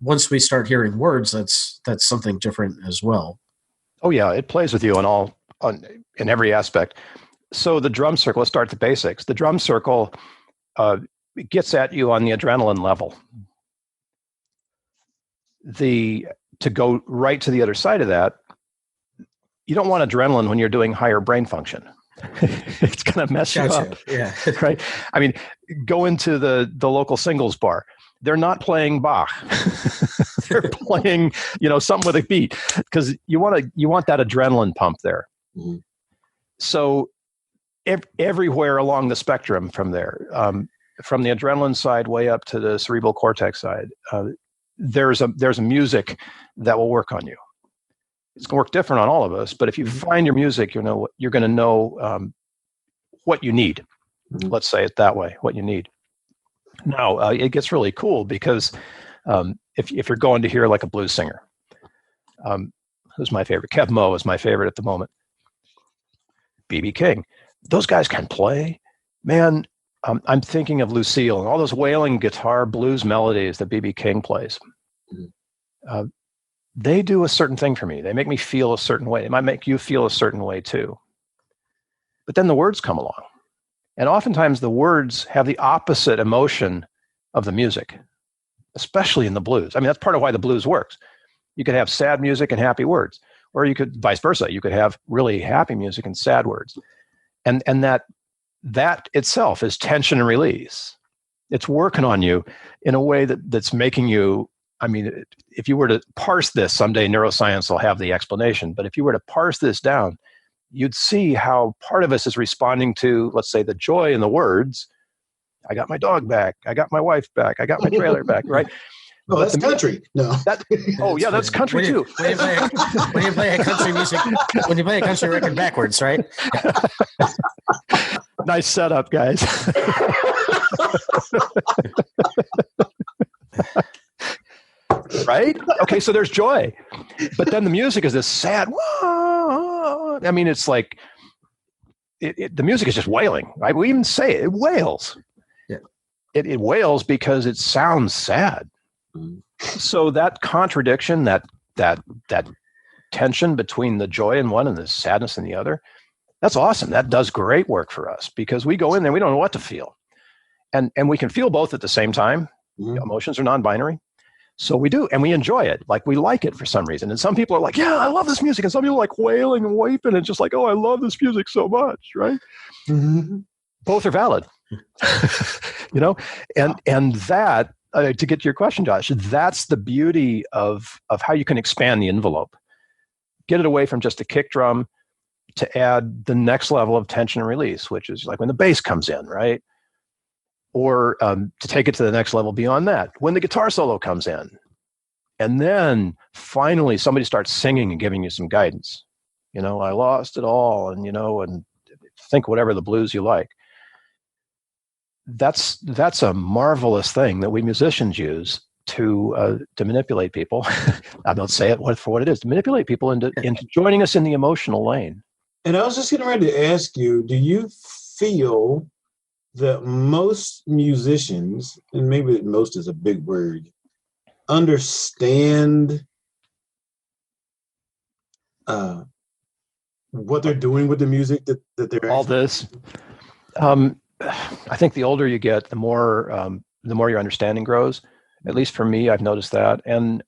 once we start hearing words, that's something different as well. Oh yeah, it plays with you in every aspect. So the drum circle, let's start at the basics. The drum circle gets at you on the adrenaline level. To go right to the other side of that, you don't want adrenaline when you're doing higher brain function. It's going to mess you up. Yeah. Right? I mean, go into the local singles bar. They're not playing Bach. They're playing, something with a beat, because you want that adrenaline pump there. Mm-hmm. So everywhere along the spectrum from there, from the adrenaline side way up to the cerebral cortex side, there's a music that will work on you. It's going to work different on all of us, but if you find your music, you're going to know what you need. Mm-hmm. Let's say it that way, what you need. Now, it gets really cool because if you're going to hear like a blues singer, who's my favorite? Kev Moe is my favorite at the moment. B.B. King. Those guys can play. Man, I'm thinking of Lucille and all those wailing guitar blues melodies that B.B. King plays. Mm-hmm. They do a certain thing for me. They make me feel a certain way. It might make you feel a certain way too. But then the words come along. And oftentimes the words have the opposite emotion of the music, especially in the blues. I mean, that's part of why the blues works. You could have sad music and happy words, or you could vice versa. You could have really happy music and sad words. And that itself is tension and release. It's working on you in a way that's making you, I mean, if you were to parse this, someday neuroscience will have the explanation, but if you were to parse this down, you'd see how part of us is responding to, let's say, the joy in the words. I got my dog back. I got my wife back. I got my trailer back, right? Oh, that's country. No. Yeah, that's country too. When you play a country music, when you play a country record backwards, right? Nice setup, guys. Right? Okay, so there's joy. But then the music is this sad, whoa. I mean, it's like, the music is just wailing, right? We even say it wails. Yeah. It wails because it sounds sad. Mm-hmm. So that contradiction, that tension between the joy in one and the sadness in the other, that's awesome. That does great work for us because we go in there, we don't know what to feel. And we can feel both at the same time. Mm-hmm. Emotions are non-binary. So we do, and we enjoy it. Like, we like it for some reason. And some people are like, yeah, I love this music. And some people are like wailing and weeping and just like, oh, I love this music so much, right? Mm-hmm. Both are valid. And that, to get to your question, Josh, that's the beauty of how you can expand the envelope. Get it away from just a kick drum to add the next level of tension and release, which is like when the bass comes in, right? Or to take it to the next level beyond that, when the guitar solo comes in. And then finally somebody starts singing and giving you some guidance. I lost it all, and think whatever the blues you like. That's a marvelous thing that we musicians use to manipulate people. I don't say it for what it is, to manipulate people into joining us in the emotional lane. And I was just getting ready to ask you, do you feel that most musicians, and maybe most is a big word, understand what they're doing with the music that they're all this? I think the older you get, the more your understanding grows. At least for me, I've noticed that. And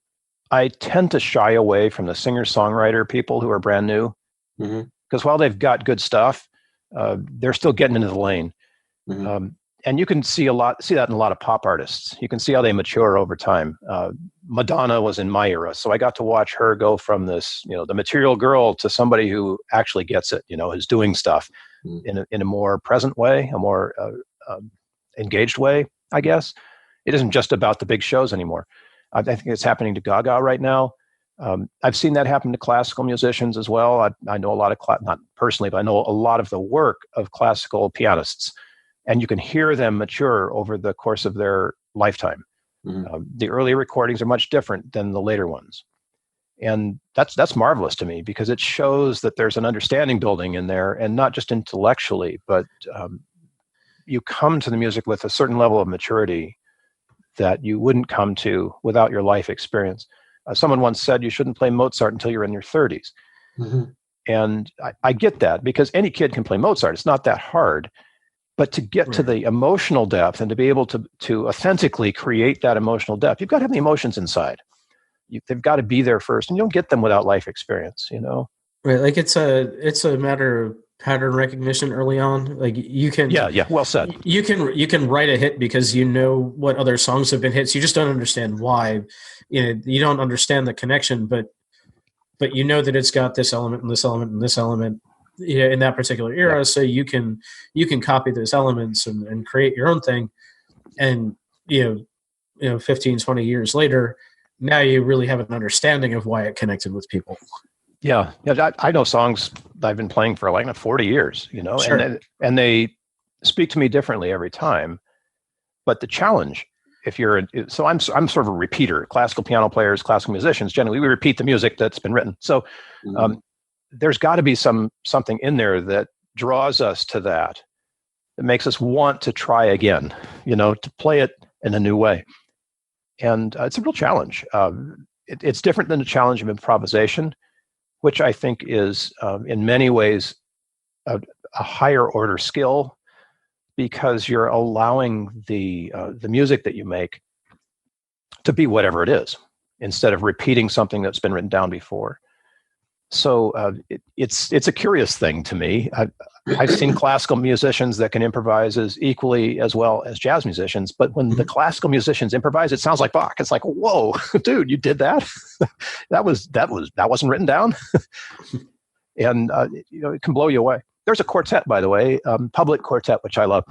I tend to shy away from the singer-songwriter people who are brand new. Mm-hmm. Because while they've got good stuff, they're still getting into the lane. Mm-hmm. And you can see that in a lot of pop artists. You can see how they mature over time. Madonna was in my era, so I got to watch her go from this, the material girl, to somebody who actually gets it, is doing stuff in a more present way, a more engaged way, I guess. It isn't just about the big shows anymore. I think it's happening to Gaga right now. I've seen that happen to classical musicians as well. I know a lot of, not personally, but I know a lot of the work of classical pianists, and you can hear them mature over the course of their lifetime. Mm-hmm. The early recordings are much different than the later ones. And that's marvelous to me, because it shows that there's an understanding building in there, and not just intellectually, but you come to the music with a certain level of maturity that you wouldn't come to without your life experience. Someone once said you shouldn't play Mozart until you're in your 30s. Mm-hmm. And I get that, because any kid can play Mozart. It's not that hard. But to get to the emotional depth and to be able to authentically create that emotional depth, you've got to have the emotions inside. They've got to be there first, and you don't get them without life experience, Right, like it's a matter of pattern recognition early on. Like you can, well said. You can write a hit because you know what other songs have been hits. You just don't understand why. You don't understand the connection, but you know that it's got this element and this element and this element in that particular era. Yeah. So you can copy those elements and create your own thing. And 15, 20 years later, now you really have an understanding of why it connected with people. Yeah. I know songs I've been playing for like 40 years, Sure. and they speak to me differently every time. But the challenge, so I'm sort of a repeater. Classical piano players, classical musicians, generally we repeat the music that's been written. So there's got to be something in there that draws us to that makes us want to try again, to play it in a new way. And it's a real challenge. It's different than the challenge of improvisation, which I think is in many ways a higher order skill, because you're allowing the music that you make to be whatever it is, instead of repeating something that's been written down before. So it's a curious thing to me. I've seen classical musicians that can improvise equally as well as jazz musicians, but when the classical musicians improvise, it sounds like Bach. It's like, whoa, dude, you did that? that wasn't written down. And it can blow you away. There's a quartet, by the way, public quartet, which I love,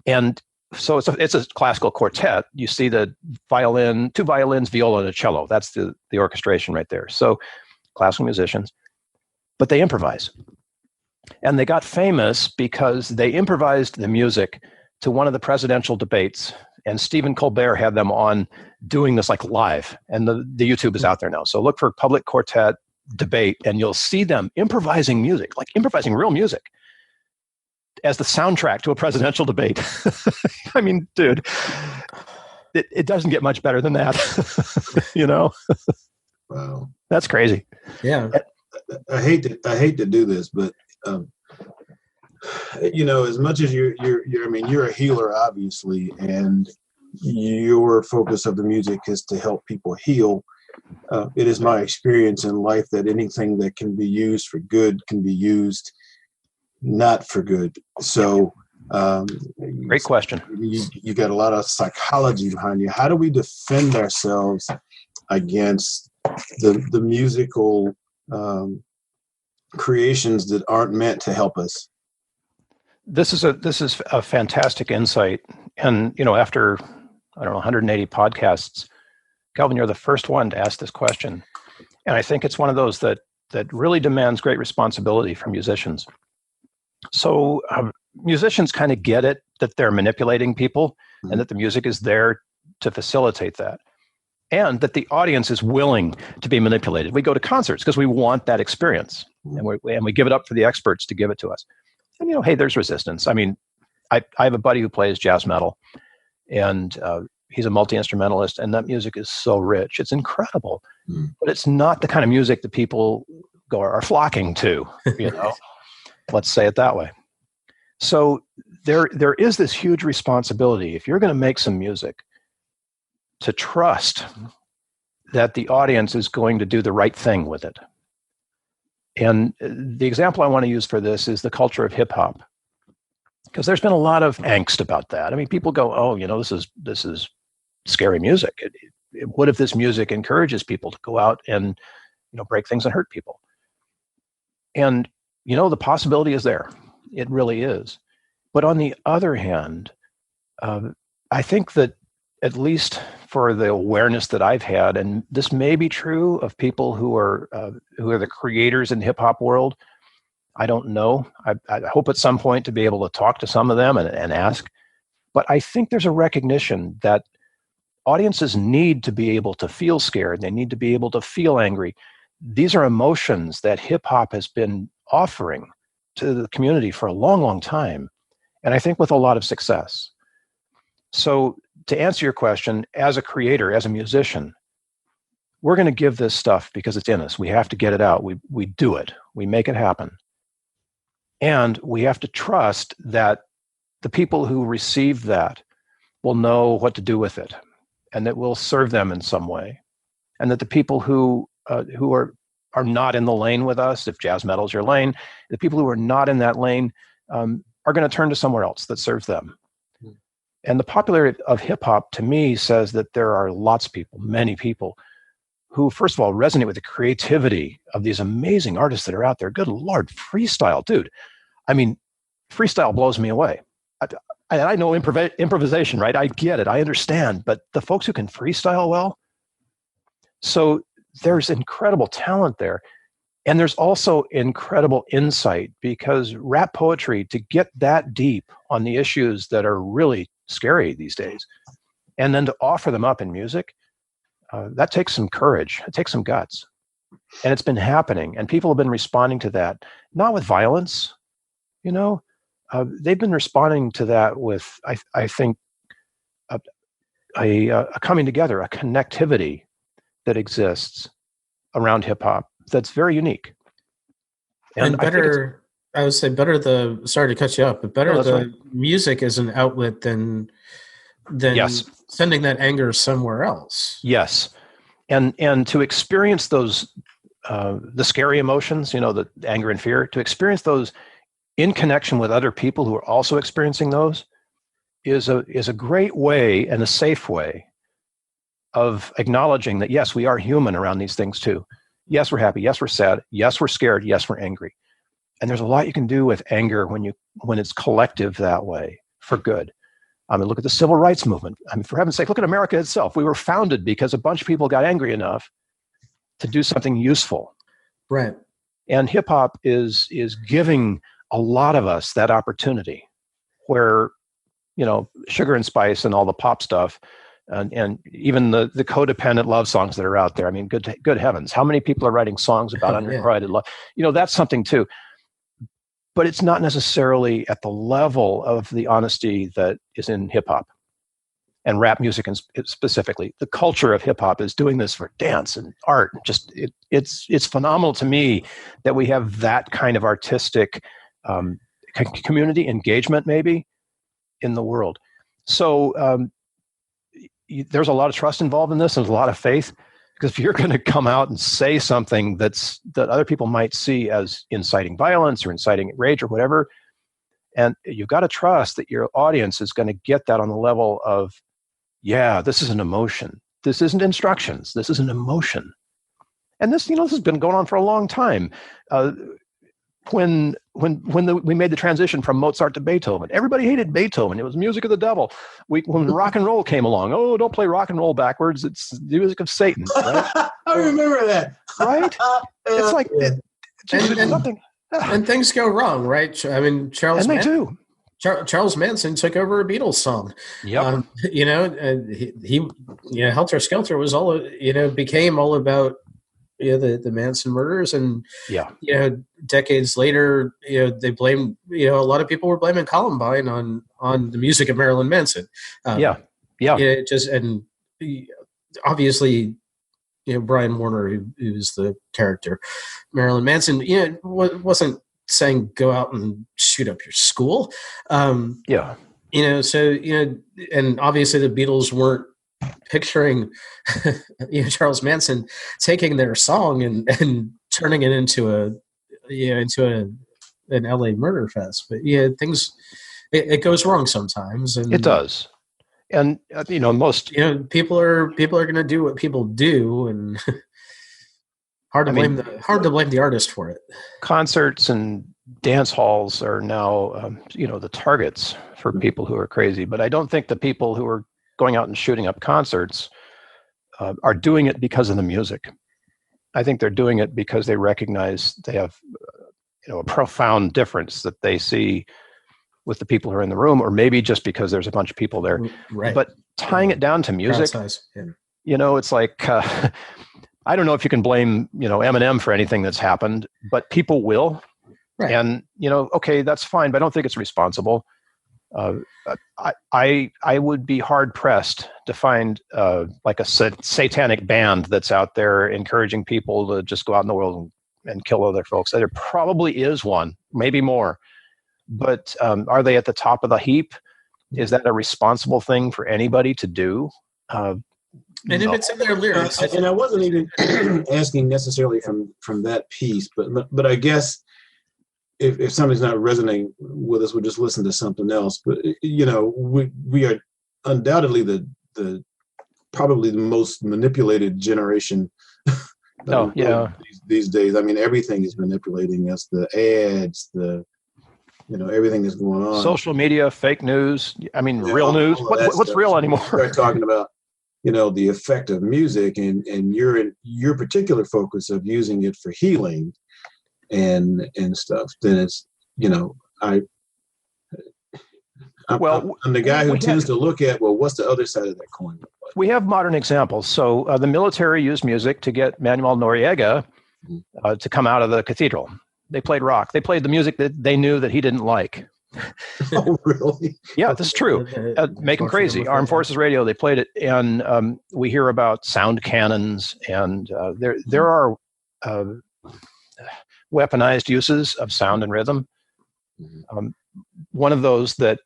and so it's a classical quartet. You see the violin, 2 violins, viola, and a cello. That's the orchestration right there. So classical musicians, but they improvise. And they got famous because they improvised the music to one of the presidential debates, and Stephen Colbert had them on doing this like live, and the YouTube is out there now. So look for public quartet debate, and you'll see them improvising music, like improvising real music, as the soundtrack to a presidential debate. I mean, dude, it doesn't get much better than that. Wow, that's crazy. Yeah, I hate to do this, but as much as you're a healer, obviously, and your focus of the music is to help people heal. It is my experience in life that anything that can be used for good can be used not for good. So Great question. You got a lot of psychology behind you. How do we defend ourselves against the musical creations that aren't meant to help us? This is a fantastic insight. And, after, 180 podcasts, Calvin, you're the first one to ask this question. And I think it's one of those that really demands great responsibility from musicians. So musicians kind of get it that they're manipulating people and that the music is there to facilitate that. And that the audience is willing to be manipulated. We go to concerts because we want that experience. And we give it up for the experts to give it to us. And, hey, there's resistance. I mean, I have a buddy who plays jazz metal, and he's a multi-instrumentalist, and that music is so rich. It's incredible. But it's not the kind of music that people are flocking to, Let's say it that way. So there is this huge responsibility, if you're going to make some music, to trust that the audience is going to do the right thing with it. And the example I want to use for this is the culture of hip hop, because there's been a lot of angst about that. I mean, people go, "Oh, this is scary music. What if this music encourages people to go out and break things and hurt people?" And the possibility is there. It really is. But on the other hand, I think that at least for the awareness that I've had, and this may be true of people who are the creators in the hip hop world, I don't know. I hope at some point to be able to talk to some of them and ask. But I think there's a recognition that audiences need to be able to feel scared. They need to be able to feel angry. These are emotions that hip hop has been offering to the community for a long, long time. And I think with a lot of success. So to answer your question, as a creator, as a musician, we're going to give this stuff because it's in us. We have to get it out. We do it. We make it happen. And we have to trust that the people who receive that will know what to do with it, and that will serve them in some way. And that the people who are not in the lane with us, if jazz metal is your lane, the people who are not in that lane are going to turn to somewhere else that serves them. And the popularity of hip hop, to me, says that there are lots of people, many people, who, first of all, resonate with the creativity of these amazing artists that are out there. Good Lord, freestyle, dude. I mean, freestyle blows me away. I know improvisation, right? I get it. I understand. But the folks who can freestyle well, so there's incredible talent there. And there's also incredible insight, because rap poetry, to get that deep on the issues that are really scary these days, and then to offer them up in music, that takes some courage. It takes some guts. And it's been happening. And people have been responding to that, not with violence, they've been responding to that with, I think, a coming together, a connectivity that exists around hip hop that's very unique. And better, I would say better sorry to cut you up, but better the music as an outlet than yes. Sending that anger somewhere else. Yes. And to experience those, the scary emotions, the anger and fear, to experience those in connection with other people who are also experiencing those is a great way and a safe way of acknowledging that, yes, we are human around these things too. Yes, we're happy. Yes, we're sad. Yes, we're scared. Yes, we're angry. And there's a lot you can do with anger when it's collective that way for good. I mean, look at the civil rights movement. I mean, for heaven's sake, look at America itself. We were founded because a bunch of people got angry enough to do something useful. Right. And hip hop is giving a lot of us that opportunity where, sugar and spice and all the pop stuff, and even the codependent love songs that are out there. I mean, good heavens, how many people are writing songs about unrequited love? That's something too. But it's not necessarily at the level of the honesty that is in hip hop and rap music, and specifically. The culture of hip hop is doing this for dance and art. Just it's phenomenal to me that we have that kind of artistic community engagement, maybe, in the world. So there's a lot of trust involved in this. There's a lot of faith, because if you're going to come out and say something that other people might see as inciting violence or inciting rage or whatever, and you've got to trust that your audience is going to get that on the level of, yeah, this is an emotion. This isn't instructions. This is an emotion. And this, this has been going on for a long time. When we made the transition from Mozart to Beethoven, everybody hated Beethoven. It was music of the devil. When rock and roll came along, oh, don't play rock and roll backwards. It's the music of Satan. Right? I remember that. Right? It's like something. And things go wrong, right? I mean, Charles Manson took over a Beatles song. Yep. He Helter Skelter was became all about the Manson murders, and decades later, they blamed a lot of people were blaming Columbine on the music of Marilyn Manson. Obviously, Brian Warner, who's the character Marilyn Manson, wasn't saying go out and shoot up your school. And obviously the Beatles weren't picturing Charles Manson taking their song and turning it into an LA murder fest. But things it goes wrong sometimes, and it does. And most people are going to do what people do, and hard to blame the artist for it. Concerts and dance halls are now the targets for people who are crazy. But I don't think the people who are going out and shooting up concerts are doing it because of the music. I think they're doing it because they recognize they have a profound difference that they see with the people who are in the room, or maybe just because there's a bunch of people there. Right. But tying it down to music, it's like, I don't know if you can blame, Eminem for anything that's happened, but people will. Right. And, okay, that's fine, but I don't think it's responsible. I would be hard pressed to find like a satanic band that's out there encouraging people to just go out in the world and kill other folks. There probably is one, maybe more. But are they at the top of the heap? Is that a responsible thing for anybody to do? And if it's in their lyrics, and I wasn't even asking necessarily from that piece, but I guess if something's not resonating with us, we'll just listen to something else. But we are undoubtedly the probably the most manipulated generation. These days. I mean, everything is manipulating us. The ads, everything that's going on. Social media, fake news. I mean, real news. What's real anymore? Start talking about, the effect of music and your particular focus of using it for healing and stuff. Then it's, I'm the guy who tends to look at, what's the other side of that coin? We have modern examples. So the military used music to get Manuel Noriega to come out of the cathedral. They played rock. They played the music that they knew that he didn't like. Oh, really? Yeah, this is true. Make him crazy. Armed Forces Radio, they played it. And we hear about sound cannons. And there are weaponized uses of sound and rhythm. One of those that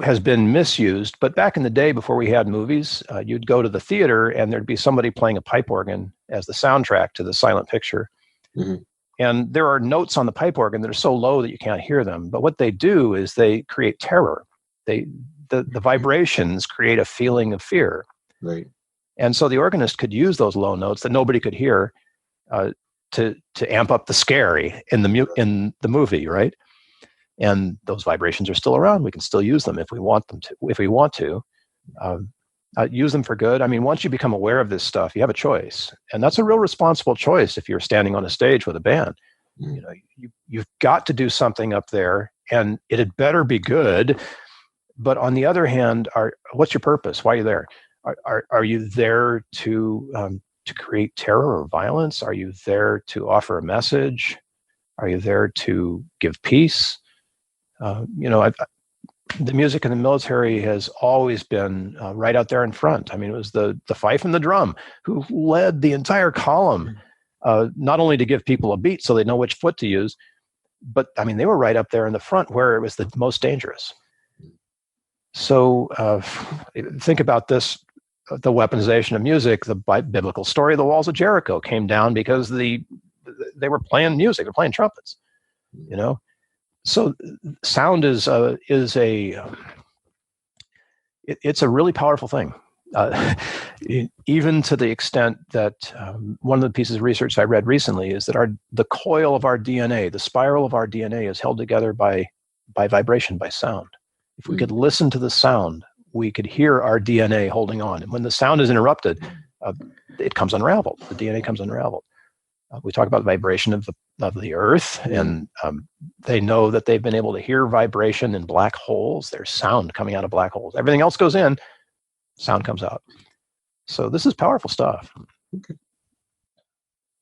has been misused, but back in the day before we had movies, you'd go to the theater and there'd be somebody playing a pipe organ as the soundtrack to the silent picture. Mm-hmm. And there are notes on the pipe organ that are so low that you can't hear them. But what they do is they create terror. The vibrations create a feeling of fear. Right. And so the organist could use those low notes that nobody could hear to amp up the scary in the movie, right? And those vibrations are still around. We can still use them if we want to. Use them for good. I mean, once you become aware of this stuff, you have a choice, and that's a real responsible choice. If you're standing on a stage with a band, you've got to do something up there, and it had better be good. But on the other hand, what's your purpose? Why are you there? Are you there to create terror or violence? Are you there to offer a message? Are you there to give peace? The music in the military has always been right out there in front. I mean, it was the fife and the drum who led the entire column, not only to give people a beat so they know which foot to use, but I mean, they were right up there in the front where it was the most dangerous. So think about this the weaponization of music, the biblical story of the walls of Jericho came down because they were playing music, they're playing trumpets, you know. So sound is it's a really powerful thing. Even to the extent that one of the pieces of research I read recently is that the coil of our DNA, the spiral of our DNA, is held together by vibration, by sound. If we could listen to the sound, we could hear our DNA holding on. And when the sound is interrupted, it comes unraveled. The DNA comes unraveled. We talk about the vibration of the earth, and they know that they've been able to hear vibration in black holes. There's sound coming out of black holes. Everything else goes in, sound comes out. So this is powerful stuff. Okay.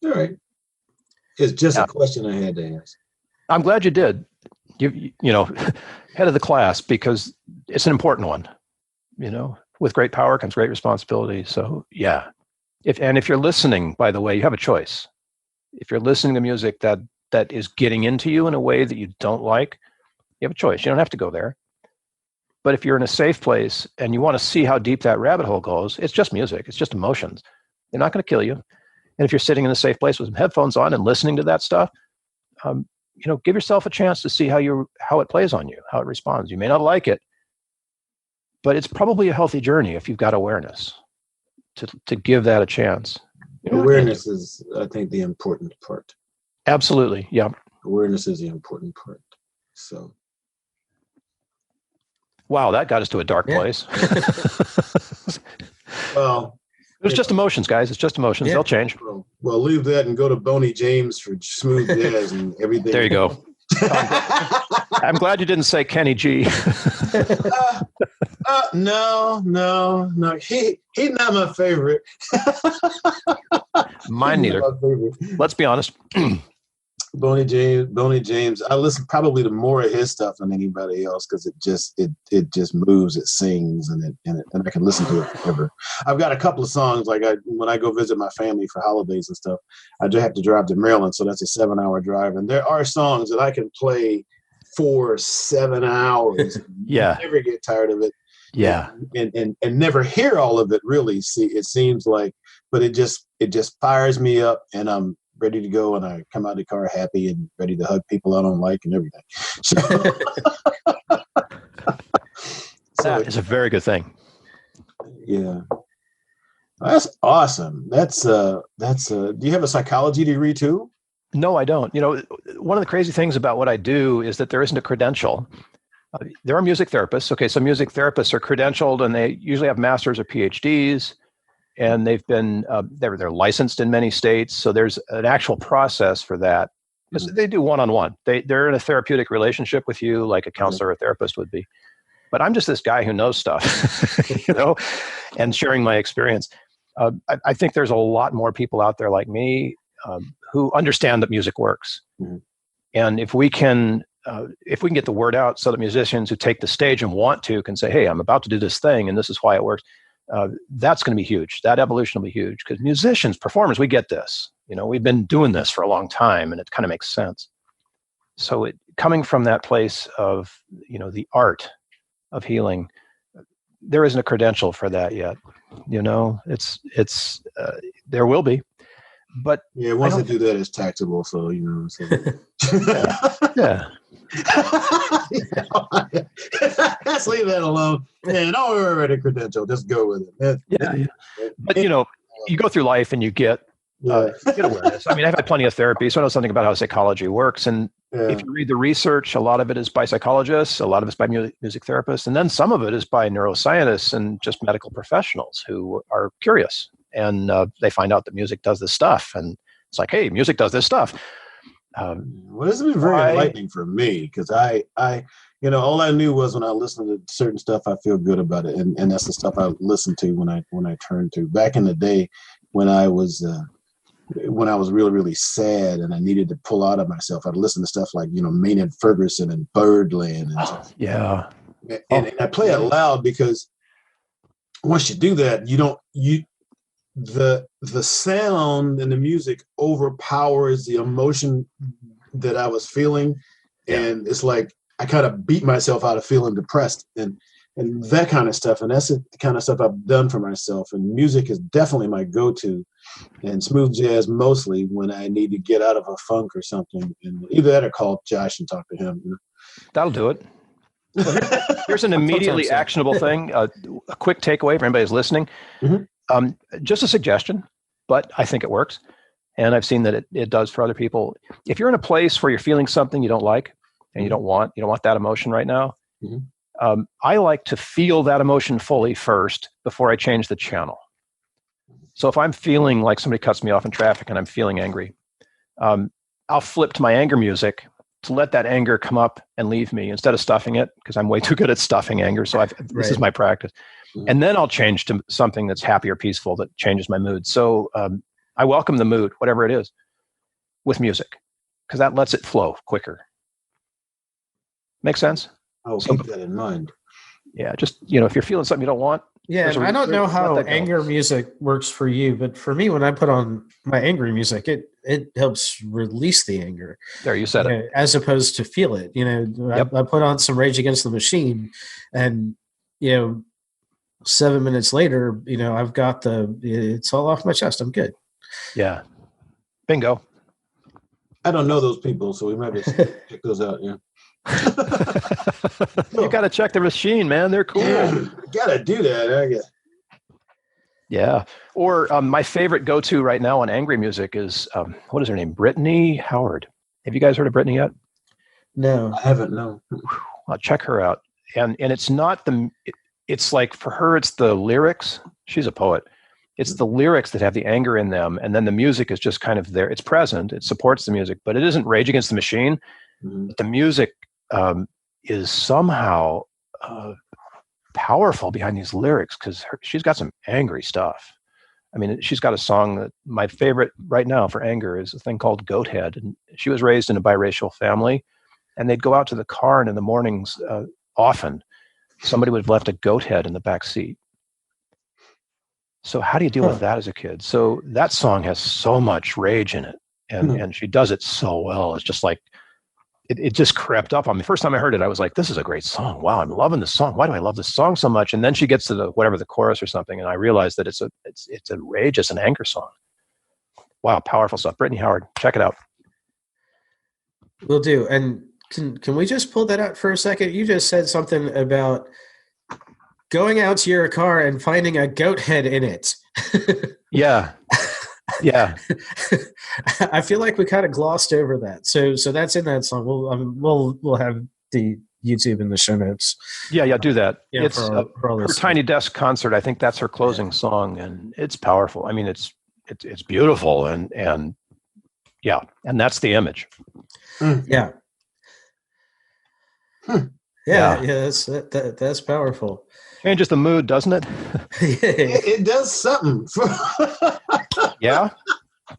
All right. It's just a question I had to ask. I'm glad you did. You know, head of the class, because it's an important one. You know, with great power comes great responsibility. So yeah. If you're listening, by the way, you have a choice. If you're listening to music that is getting into you in a way that you don't like, you have a choice. You don't have to go there. But if you're in a safe place and you want to see how deep that rabbit hole goes, it's just music. It's just emotions. They're not going to kill you. And if you're sitting in a safe place with some headphones on and listening to that stuff, you know, give yourself a chance to see how it plays on you, how it responds. You may not like it, but it's probably a healthy journey if you've got awareness to give that a chance. Awareness is, I think, the important part. Absolutely. Yeah. Awareness is the important part. So. Wow, that got us to a dark place. Well, it's just emotions, guys. It's just emotions. They'll change. Well, leave that and go to Boney James for smooth jazz and everything. There you go. I'm glad you didn't say Kenny G. No. He's not my favorite. Mine neither. Let's be honest. Boney James. I listen probably to more of his stuff than anybody else because it just moves, it sings, and I can listen to it forever. I've got a couple of songs when I go visit my family for holidays and stuff. I do have to drive to Maryland, so that's a 7-hour drive, and there are songs that I can play for 7 hours. Yeah, never get tired of it. Yeah, and never hear all of it. Really, it seems like, but it just fires me up, and I'm ready to go, and I come out of the car happy and ready to hug people I don't like and everything. That is a very good thing. Yeah, that's awesome. That's do you have a psychology degree too? No, I don't. You know, one of the crazy things about what I do is that there isn't a credential. There are music therapists. Okay, so music therapists are credentialed, and they usually have masters or PhDs. And they've been they're licensed in many states, so there's an actual process for that. Because they do one-on-one. They're in a therapeutic relationship with you, like a counselor or therapist would be. But I'm just this guy who knows stuff, you know, and sharing my experience. I think there's a lot more people out there like me who understand that music works, and if we can get the word out, so that musicians who take the stage and want to can say, "Hey, I'm about to do this thing, and this is why it works." That's going to be huge. That evolution will be huge because musicians, performers, we get this. You know, we've been doing this for a long time, and it kind of makes sense. So, coming from that place of, you know, the art of healing, there isn't a credential for that yet. You know, it's there will be, but yeah, once they do that, it's taxable. So you know, yeah. Let's leave that alone. Yeah, don't worry about the credential. Just go with it. Yeah. But you know, you go through life and you get awareness. I mean, I've had plenty of therapy, so I know something about how psychology works. And if you read the research, a lot of it is by psychologists, a lot of it's by music therapists, and then some of it is by neuroscientists and just medical professionals who are curious. And they find out that music does this stuff. And it's like, hey, music does this stuff. Well, this has been very enlightening for me because I, you know, all I knew was when I listened to certain stuff, I feel good about it, and that's the stuff I listened to when I turned to. Back in the day, when I was really, really sad and I needed to pull out of myself, I'd listen to stuff like, you know, Maynard Ferguson and Birdland, and stuff. Yeah, and I play it loud because once you do that, the sound and the music overpowers the emotion that I was feeling. And it's like I kind of beat myself out of feeling depressed. And and that kind of stuff. And that's the kind of stuff I've done for myself. And music is definitely my go-to, and smooth jazz mostly when I need to get out of a funk or something. And either that or call Josh and talk to him. That'll do it. Here's an immediately actionable thing. A quick takeaway for anybody who's listening. Mhm. Just a suggestion, but I think it works. And I've seen that it does for other people. If you're in a place where you're feeling something you don't like and you don't want that emotion right now, I like to feel that emotion fully first before I change the channel. So if I'm feeling like somebody cuts me off in traffic and I'm feeling angry, I'll flip to my anger music to let that anger come up and leave me instead of stuffing it, because I'm way too good at stuffing anger. So this is my practice. And then I'll change to something that's happy or peaceful that changes my mood. So I welcome the mood, whatever it is, with music, because that lets it flow quicker. Make sense? I'll keep that in mind. Yeah, just, if you're feeling something you don't want. Yeah, I don't know how anger music works for you, but for me, when I put on my angry music, it helps release the anger. There, you said it. As opposed to feel it. Yep. I put on some Rage Against the Machine, and 7 minutes later, I've got it's all off my chest. I'm good. Yeah. Bingo. I don't know those people, so we might have to check those out. Yeah. You got to check the machine, man. They're cool. Yeah, gotta do that. I guess. Yeah. Or my favorite go-to right now on angry music is, what is her name? Brittany Howard. Have you guys heard of Brittany yet? No, I haven't. No. I'll check her out. And it's not it's like, for her, it's the lyrics. She's a poet. It's the lyrics that have the anger in them. And then the music is just kind of there. It's present. It supports the music, but it isn't Rage Against the Machine. But the music is somehow powerful behind these lyrics, because she's got some angry stuff. I mean, she's got a song that my favorite right now for anger is a thing called Goat Head. And she was raised in a biracial family, and they'd go out to the car, and in the mornings, often somebody would have left a goat head in the back seat. So how do you deal with that as a kid? So that song has so much rage in it, and she does it so well. It's just like, it just crept up on me. First time I heard it, I was like, this is a great song. Wow, I'm loving this song. Why do I love this song so much? And then she gets to the chorus or something, and I realized that it's a rage, it's an anger song. Wow, powerful stuff. Brittany Howard, check it out. Will do. And can we just pull that out for a second? You just said something about going out to your car and finding a goat head in it. Yeah. Yeah. I feel like we kind of glossed over that. So that's in that song. We'll have the YouTube in the show notes. Yeah, do that. Yeah, it's for her Tiny Desk concert. I think that's her closing song, and it's powerful. I mean, it's beautiful, and yeah, and that's the image. Yeah. Yeah, that's powerful. Changes the mood, doesn't it? It does something. Yeah,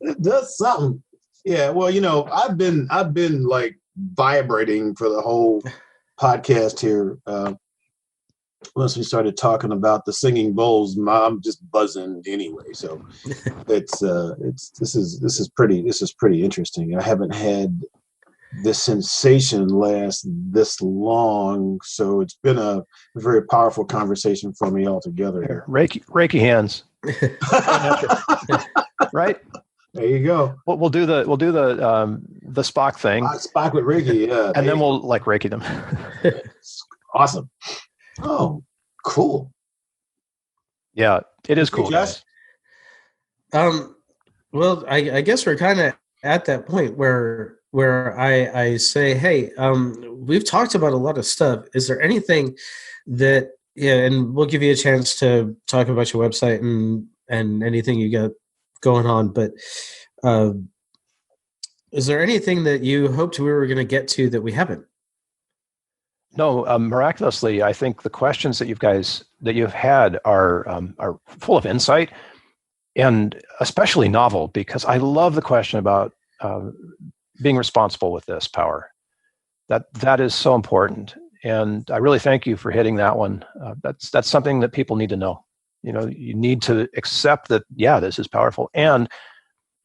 it does something. Yeah. Well, I've been like vibrating for the whole podcast here. Once we started talking about the singing bowls, I'm just buzzing anyway. So this is pretty interesting. I haven't had this sensation last this long, so it's been a very powerful conversation for me altogether here. Reiki hands. Right, there you go. We'll do the Spock thing. Spock with Reiki, yeah. And then we'll like Reiki them. Awesome. Oh, cool. Yeah, it is cool, guys. Well, I guess we're kind of at that point where I say, hey, we've talked about a lot of stuff. Is there anything that, and we'll give you a chance to talk about your website and anything you got going on, but is there anything that you hoped we were going to get to that we haven't? No, miraculously, I think the questions that you've had are full of insight, and especially novel, because I love the question about being responsible with this power. That is so important, and I really thank you for hitting that one. That's something that people need to know. You need to accept that, this is powerful, and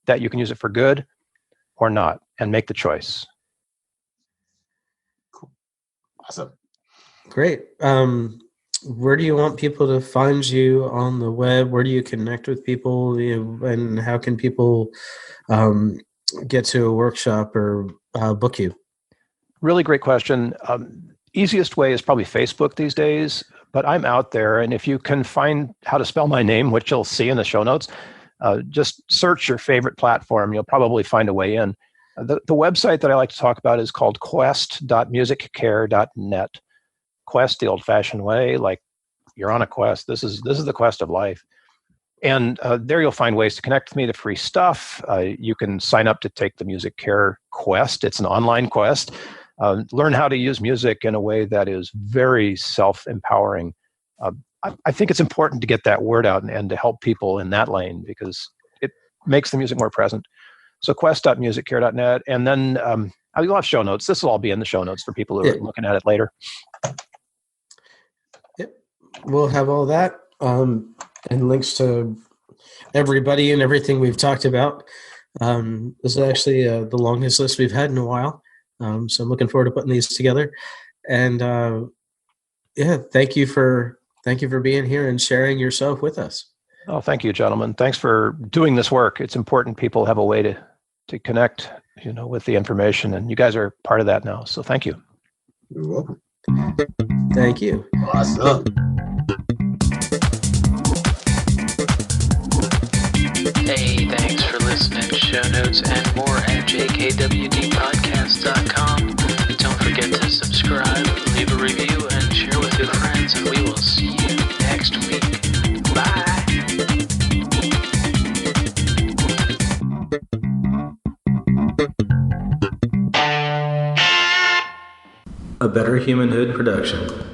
that you can use it for good or not, and make the choice. Awesome. Great. where do you want people to find you on the web? Where do you connect with people? And how can people get to a workshop or book you? Really great question. Easiest way is probably Facebook these days, but I'm out there. And if you can find how to spell my name, which you'll see in the show notes, just search your favorite platform. You'll probably find a way in. The website that I like to talk about is called quest.musiccare.net. Quest the old-fashioned way, like you're on a quest. This is the quest of life. And there you'll find ways to connect with me, the free stuff. You can sign up to take the Music Care Quest. It's an online quest. Learn how to use music in a way that is very self-empowering. I think it's important to get that word out and to help people in that lane because it makes the music more present. So quest.musiccare.net. And then I'll have show notes. This will all be in the show notes for people who are looking at it later. Yep. We'll have all that and links to everybody and everything we've talked about. This is actually the longest list we've had in a while. So I'm looking forward to putting these together. And thank you for being here and sharing yourself with us. Oh, thank you, gentlemen. Thanks for doing this work. It's important people have a way to connect, with the information, and you guys are part of that now. So thank you. You're welcome. Thank you. Awesome. Hey, thanks for listening. Show notes and more at jkwdpodcast.com. Don't forget to subscribe, leave a review, and share with your friends, and we will see you next week. Bye. A Better Humanhood production.